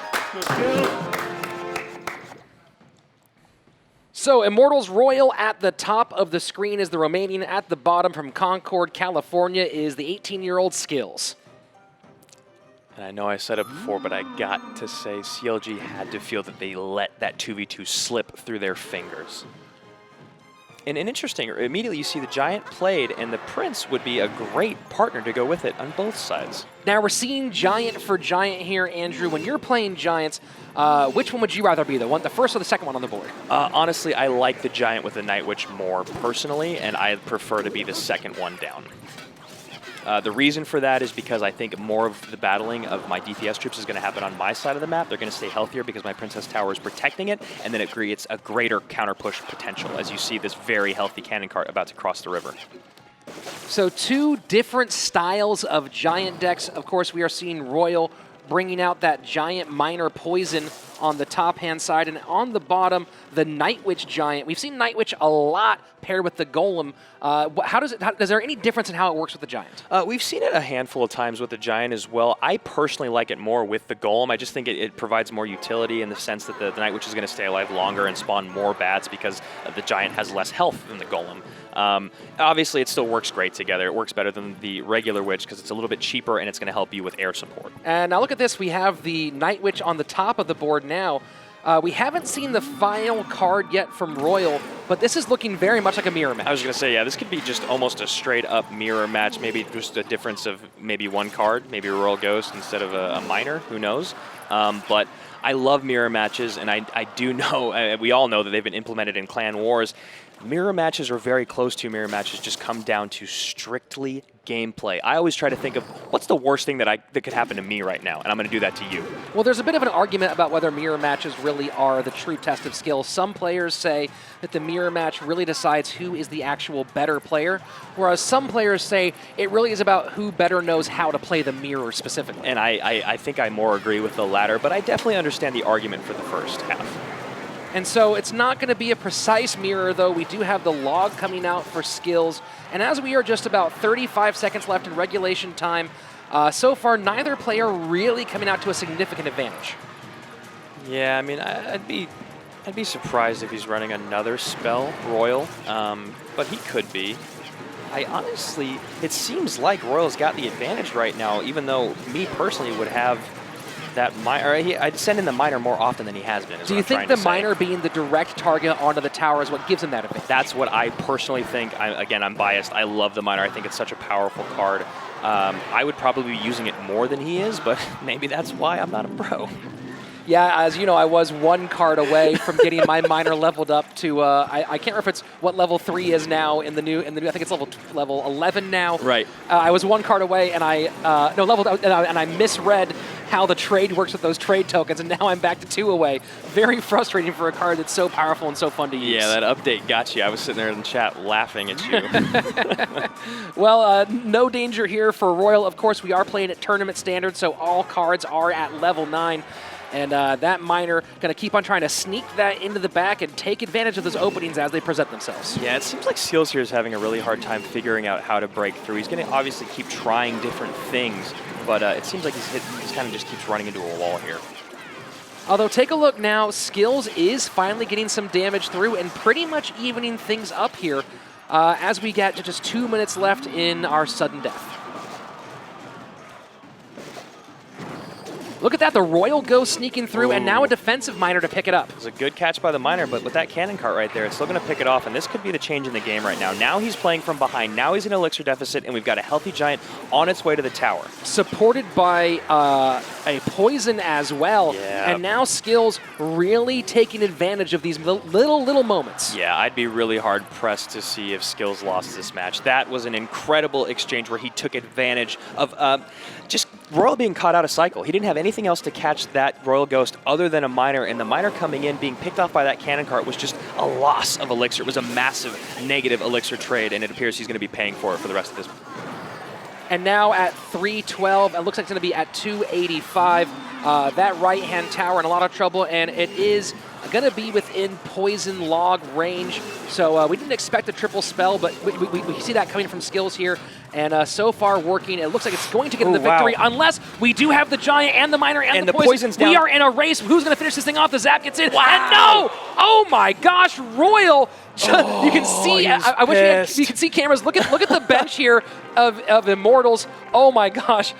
So, Immortals Royal at the top of the screen is the remaining. At the bottom from Concord, California is the 18-year-old Skills. And I know I said it before, but I got to say CLG had to feel that they let that 2v2 slip through their fingers. And interesting, immediately you see the Giant played, and the Prince would be a great partner to go with it on both sides. Now we're seeing Giant for Giant here, Andrew. When you're playing Giants, which one would you rather be, the first or the second one on the board? Honestly, I like the Giant with the Night Witch more personally, and I prefer to be the second one down. The reason for that is because I think more of the battling of my DPS troops is going to happen on my side of the map. They're going to stay healthier because my Princess Tower is protecting it, and then it creates a greater counter-push potential as you see this very healthy cannon cart about to cross the river. So two different styles of Giant decks. Of course, we are seeing Royal bringing out that Giant Minor Poison on the top-hand side, and on the bottom, the Night Witch Giant. We've seen Night Witch a lot paired with the Golem. Is there any difference in how it works with the Giant? We've seen it a handful of times with the Giant as well. I personally like it more with the Golem. I just think it provides more utility in the sense that the Night Witch is going to stay alive longer and spawn more bats because the Giant has less health than the Golem. Obviously, it still works great together. It works better than the regular Witch because it's a little bit cheaper and it's going to help you with air support. And now look at this. We have the Night Witch on the top of the board now. We haven't seen the final card yet from Royal, but this is looking very much like a mirror match. I was going to say, yeah, this could be just almost a straight-up mirror match, maybe just a difference of maybe one card, maybe a Royal Ghost instead of a minor, who knows. But I love mirror matches, and I do know, we all know that they've been implemented in Clan Wars. Mirror matches are very close to mirror matches, just come down to strictly gameplay. I always try to think of what's the worst thing that could happen to me right now, and I'm going to do that to you. Well, there's a bit of an argument about whether mirror matches really are the true test of skill. Some players say that the mirror match really decides who is the actual better player, whereas some players say it really is about who better knows how to play the mirror specifically. And I think I more agree with the latter, but I definitely understand the argument for the first half. And so it's not going to be a precise mirror, though. We do have the log coming out for skills. And as we are just about 35 seconds left in regulation time, so far neither player really coming out to a significant advantage. Yeah, I mean, I'd be surprised if he's running another spell, Royal, but he could be. I honestly, it seems like Royal's got the advantage right now, even though me personally would have that minor. I'd send in the minor more often than he has been. Do you think the minor being the direct target onto the tower is what gives him that advantage? That's what I personally think. Again, I'm biased. I love the minor. I think it's such a powerful card. I would probably be using it more than he is, but maybe that's why I'm not a pro. Yeah, as you know, I was one card away from getting my minor leveled up to, I can't remember if it's what level 3 is now in the new, I think it's level 11 now. Right. I was one card away, and I misread how the trade works with those trade tokens, and now I'm back to 2 away. Very frustrating for a card that's so powerful and so fun to use. Yeah, that update got you. I was sitting there in the chat laughing at you. Well, no danger here for Royal. Of course, we are playing at tournament standard, so all cards are at level 9. And that miner going to keep on trying to sneak that into the back and take advantage of those openings as they present themselves. Yeah, it seems like Skills here is having a really hard time figuring out how to break through. He's going to obviously keep trying different things, but it seems like he's kind of just keeps running into a wall here. Although, take a look now, Skills is finally getting some damage through and pretty much evening things up here as we get to just 2 minutes left in our sudden death. Look at that, the Royal Ghost sneaking through, and now a defensive miner to pick it up. It was a good catch by the miner, but with that cannon cart right there, it's still going to pick it off, and this could be the change in the game right now. Now he's playing from behind, now he's in elixir deficit, and we've got a healthy giant on its way to the tower. Supported by a poison as well, Yeah. and now Skills really taking advantage of these little moments. Yeah, I'd be really hard-pressed to see if Skills lost this match. That was an incredible exchange where he took advantage of just Royal being caught out of cycle. He didn't have anything else to catch that Royal Ghost other than a miner, and the miner coming in, being picked off by that cannon cart was just a loss of elixir. It was a massive negative elixir trade, and it appears he's going to be paying for it for the rest of this. And now at 312, it looks like it's going to be at 285. That right-hand tower in a lot of trouble, and it is going to be within poison log range. So we didn't expect a triple spell, but we see that coming from Skills here. And so far working, it looks like it's going to get in the victory, unless we do have the giant and the miner and the poison's down. We are in a race. Who's going to finish this thing off? The zap gets in. Wow. And no! Oh my gosh, Royal! You can see. I wish you can see cameras. Look at the bench here of Immortals. Oh my gosh,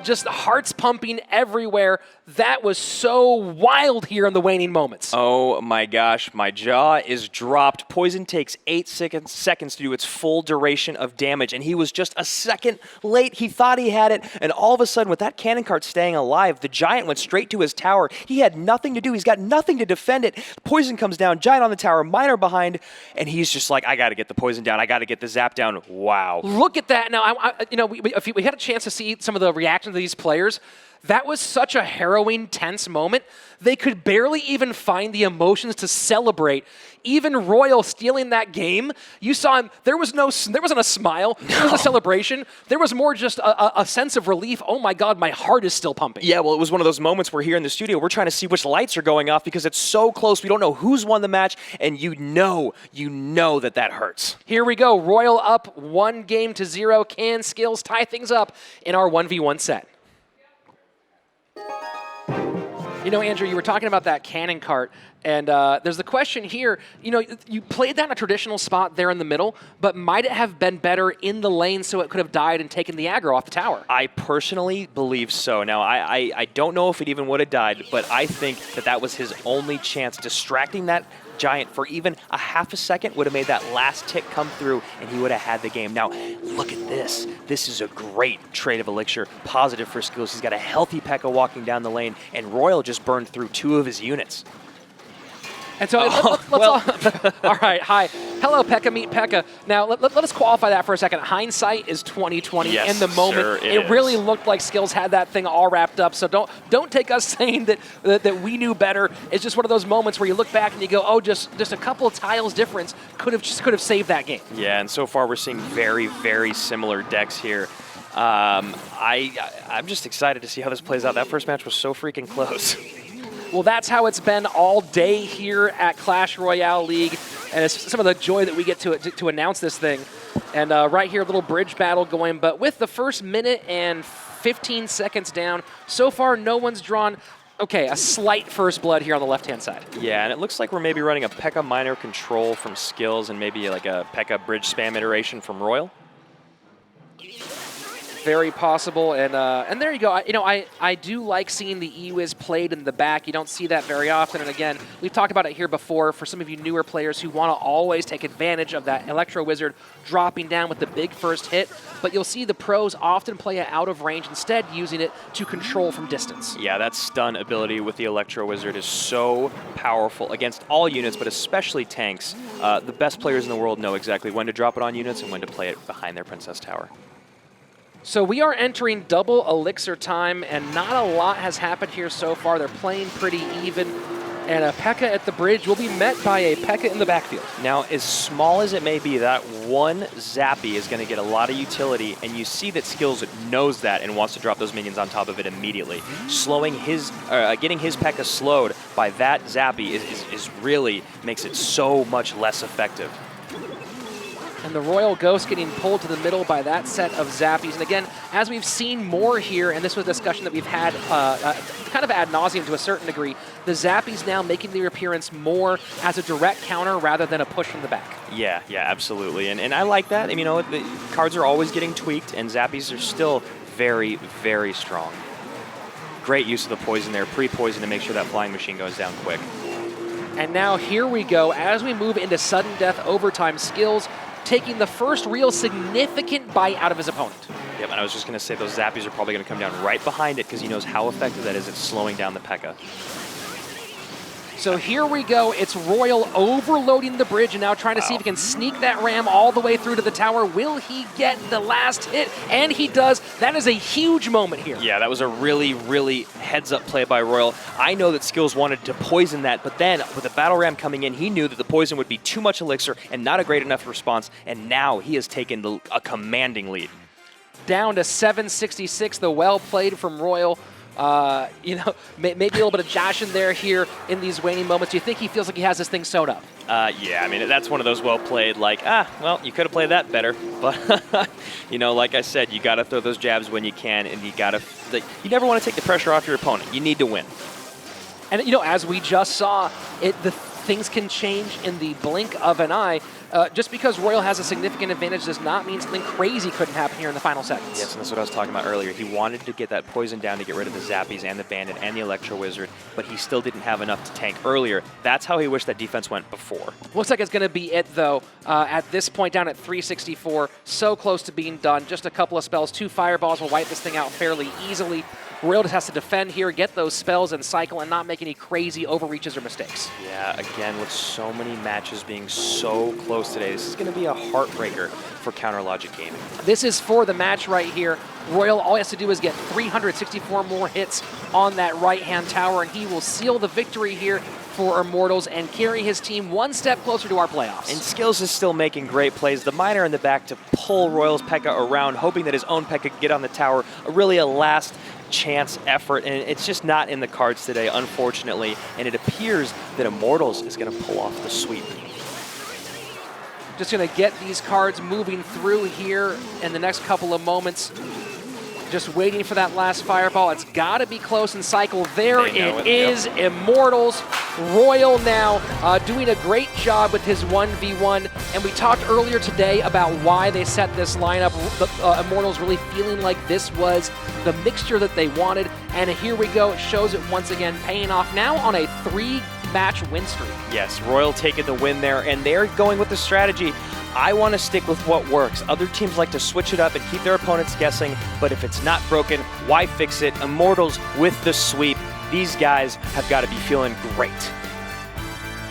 just hearts pumping everywhere. That was so wild here in the waning moments. Oh my gosh, my jaw is dropped. Poison takes 8 seconds to do its full duration of damage, and he was just a second late. He thought he had it, and all of a sudden, with that cannon cart staying alive, the giant went straight to his tower. He had nothing to do. He's got nothing to defend it. Poison comes down, giant on the tower, miner behind, and he's just like, I got to get the poison down. I got to get the zap down. Wow. Look at that. Now, if we had a chance to see some of the reactions of these players, that was such a harrowing, tense moment. They could barely even find the emotions to celebrate. Even Royal stealing that game, you saw him, there wasn't a smile, there was a celebration. There was more just a sense of relief. Oh my God, my heart is still pumping. Yeah, well, it was one of those moments where here in the studio, we're trying to see which lights are going off because it's so close. We don't know who's won the match, and you know that hurts. Here we go, Royal up 1-0. Can Skills tie things up in our 1v1 set? You know, Andrew, you were talking about that cannon cart, and there's the question here, you played that in a traditional spot there in the middle, but might it have been better in the lane so it could have died and taken the aggro off the tower? I personally believe so. Now, I don't know if it even would have died, but I think that was his only chance. Distracting that giant for even a half a second would have made that last tick come through, and he would have had the game. Now, look at this. This is a great trade of elixir. Positive for Skills. He's got a healthy P.E.K.K.A. walking down the lane, and Royal just burned through 2 of his units. And so all right, hi. Hello, P.E.K.K.A. Meet P.E.K.K.A. Now, let us qualify that for a second. Hindsight is 20/20. Yes, in the moment, sir, it really looked like Skills had that thing all wrapped up. So don't take us saying that we knew better. It's just one of those moments where you look back and you go, oh, just a couple of tiles difference could have saved that game. Yeah, and so far we're seeing very, very similar decks here. I'm just excited to see how this plays out. That first match was so freaking close. Well, that's how it's been all day here at Clash Royale League, and it's some of the joy that we get to announce this thing. And right here, a little bridge battle going, but with the first minute and 15 seconds down, so far no one's drawn, okay, a slight first blood here on the left-hand side. Yeah, and it looks like we're maybe running a P.E.K.K.A. miner control from Skills and maybe like a P.E.K.K.A. bridge spam iteration from Royal. Very possible, and there you go. I do like seeing the E-Wiz played in the back. You don't see that very often, and again, we've talked about it here before. For some of you newer players who want to always take advantage of that Electro Wizard dropping down with the big first hit, but you'll see the pros often play it out of range, instead using it to control from distance. Yeah, that stun ability with the Electro Wizard is so powerful against all units, but especially tanks. The best players in the world know exactly when to drop it on units and when to play it behind their Princess Tower. So we are entering double elixir time, and not a lot has happened here so far. They're playing pretty even, and a P.E.K.K.A at the bridge will be met by a P.E.K.K.A in the backfield. Now, as small as it may be, that one Zappy is going to get a lot of utility, and you see that Skills knows that and wants to drop those minions on top of it immediately. Slowing his, getting his P.E.K.K.A slowed by that Zappy is really makes it so much less effective. And the Royal Ghost getting pulled to the middle by that set of Zappies. And again, as we've seen more here, and this was a discussion that we've had kind of ad nauseum to a certain degree, the Zappies now making their appearance more as a direct counter rather than a push from the back. Yeah, absolutely. And I like that. And, you know, the cards are always getting tweaked, and Zappies are still very, very strong. Great use of the poison there, pre-poison to make sure that flying machine goes down quick. And now here we go. As we move into sudden death overtime, Skills taking the first real significant bite out of his opponent. Yep, and I was just going to say those Zappies are probably going to come down right behind it because he knows how effective that is at slowing down the P.E.K.K.A. So here we go. It's Royal overloading the bridge and now trying to see if he can sneak that ram all the way through to the tower. Will he get the last hit? And he does. That is a huge moment here. Yeah, that was a really, really heads-up play by Royal. I know that Skills wanted to poison that, but then with the battle ram coming in, he knew that the poison would be too much elixir and not a great enough response, and now he has taken a commanding lead. Down to 766, the well played from Royal. You know, maybe a little bit of Josh in there here in these waning moments. Do you think he feels like he has this thing sewn up? Yeah, I mean, that's one of those well played, like, well, you could have played that better. But, you know, like I said, you got to throw those jabs when you can, and you got to, you never want to take the pressure off your opponent. You need to win. And, you know, as we just saw, things can change in the blink of an eye. Just because Royal has a significant advantage does not mean something crazy couldn't happen here in the final seconds. Yes, and that's what I was talking about earlier. He wanted to get that poison down to get rid of the Zappies and the Bandit and the Electro Wizard, but he still didn't have enough to tank earlier. That's how he wished that defense went before. Looks like it's going to be it, though, at this point down at 364. So close to being done. Just a couple of spells. 2 fireballs will wipe this thing out fairly easily. Royal just has to defend here, get those spells and cycle, and not make any crazy overreaches or mistakes. Yeah, again, with so many matches being so close today, this is going to be a heartbreaker for Counter Logic Gaming. This is for the match right here. Royal, all he has to do is get 364 more hits on that right-hand tower, and he will seal the victory here for Immortals and carry his team one step closer to our playoffs. And Skills is still making great plays. The Miner in the back to pull Royal's P.E.K.K.A around, hoping that his own P.E.K.K.A could get on the tower. Really a last chance effort, and it's just not in the cards today, unfortunately, and it appears that Immortals is going to pull off the sweep. Just going to get these cards moving through here in the next couple of moments. Just waiting for that last fireball. It's got to be close and cycle. There it is. Yep. Immortals. Royal now doing a great job with his 1v1. And we talked earlier today about why they set this lineup. Immortals really feeling like this was the mixture that they wanted. And here we go. It shows it once again, paying off now on a 3-match win streak. Yes, Royal taking the win there, and they're going with the strategy. I want to stick with what works. Other teams like to switch it up and keep their opponents guessing, but if it's not broken, why fix it? Immortals with the sweep. These guys have got to be feeling great.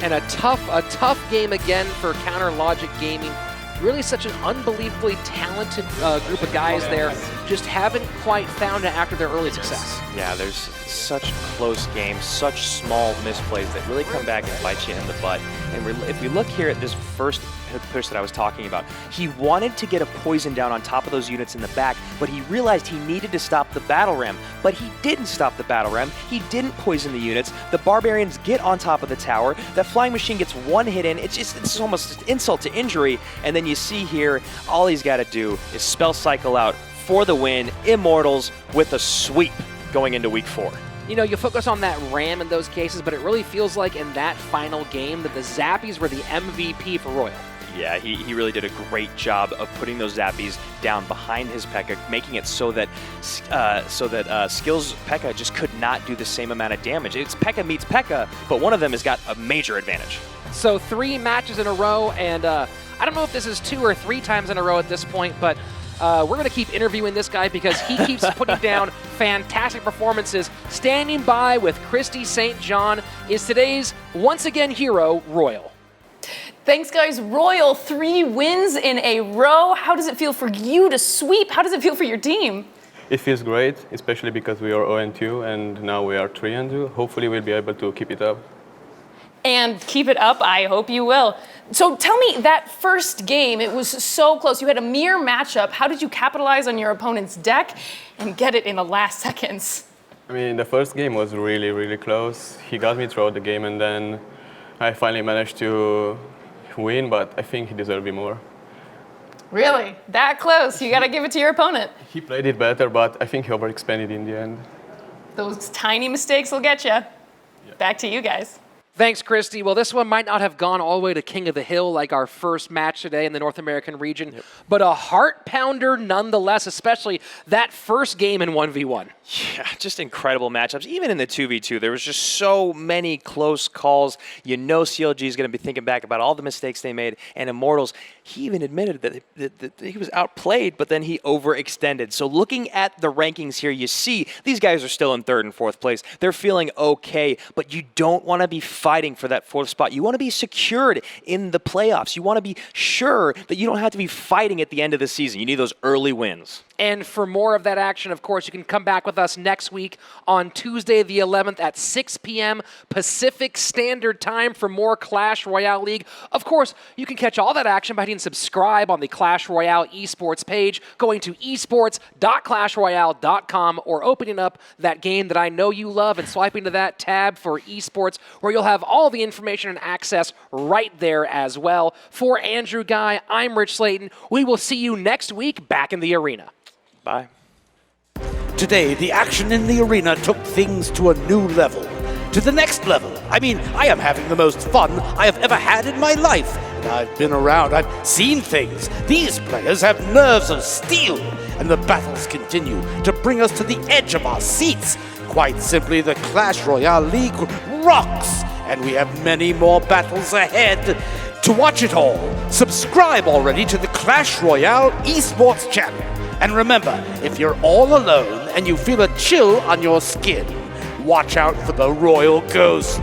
And a tough game again for Counter Logic Gaming. Really such an unbelievably talented group of guys there. Just haven't quite found it after their early success. Yeah, there's such close games, such small misplays that really come back and bite you in the butt. And if we look here at this first push that I was talking about, he wanted to get a poison down on top of those units in the back, but he realized he needed to stop the battle ram. But he didn't stop the battle ram. He didn't poison the units. The barbarians get on top of the tower. That flying machine gets one hit in. It's almost an insult to injury. And then you see here, all he's got to do is spell cycle out for the win. Immortals with a sweep going into week 4. You know, you focus on that ram in those cases, but it really feels like in that final game that the Zappies were the MVP for Royal. Yeah, he really did a great job of putting those Zappies down behind his P.E.K.K.A, making it so that Skills' P.E.K.K.A just could not do the same amount of damage. It's P.E.K.K.A meets P.E.K.K.A, but one of them has got a major advantage. So 3 matches in a row, and I don't know if this is 2 or 3 times in a row at this point, but we're going to keep interviewing this guy because he keeps putting down fantastic performances. Standing by with Christy St. John is today's once again hero, Royal. Thanks, guys. Royal, 3 wins in a row. How does it feel for you to sweep? How does it feel for your team? It feels great, especially because we are 0-2 and now we are 3-2. Hopefully we'll be able to keep it up. And keep it up, I hope you will. So tell me, that first game, it was so close. You had a mere matchup. How did you capitalize on your opponent's deck and get it in the last seconds? I mean, the first game was really, really close. He got me throughout the game and then I finally managed to win, but I think he deserved it more. Really? That close? You gotta give it to your opponent. He played it better, but I think he overexpanded in the end. Those tiny mistakes will get you. Yeah. Back to you guys. Thanks, Christy. Well, this one might not have gone all the way to King of the Hill like our first match today in the North American region, but a heart pounder nonetheless, especially that first game in 1v1. Yeah, just incredible matchups. Even in the 2v2, there was just so many close calls. You know CLG is going to be thinking back about all the mistakes they made. And Immortals, he even admitted that he was outplayed, but then he overextended. So looking at the rankings here, you see these guys are still in 3rd and 4th place. They're feeling okay, but you don't want to be fighting for that 4th spot. You want to be secured in the playoffs. You want to be sure that you don't have to be fighting at the end of the season. You need those early wins. And for more of that action, of course, you can come back with us next week on Tuesday the 11th at 6 p.m. Pacific Standard Time for more Clash Royale League. Of course, you can catch all that action by hitting subscribe on the Clash Royale Esports page, going to esports.clashroyale.com, or opening up that game that I know you love and swiping to that tab for Esports, where you'll have all the information and access right there as well. For Andrew Guy, I'm Rich Slayton. We will see you next week back in the arena. Bye. Today, the action in the arena took things to a new level. To the next level. I mean, I am having the most fun I have ever had in my life. And I've been around, I've seen things. These players have nerves of steel. And the battles continue to bring us to the edge of our seats. Quite simply, the Clash Royale League rocks. And we have many more battles ahead. To watch it all, subscribe already to the Clash Royale Esports channel. And remember, if you're all alone and you feel a chill on your skin, watch out for the Royal Ghost.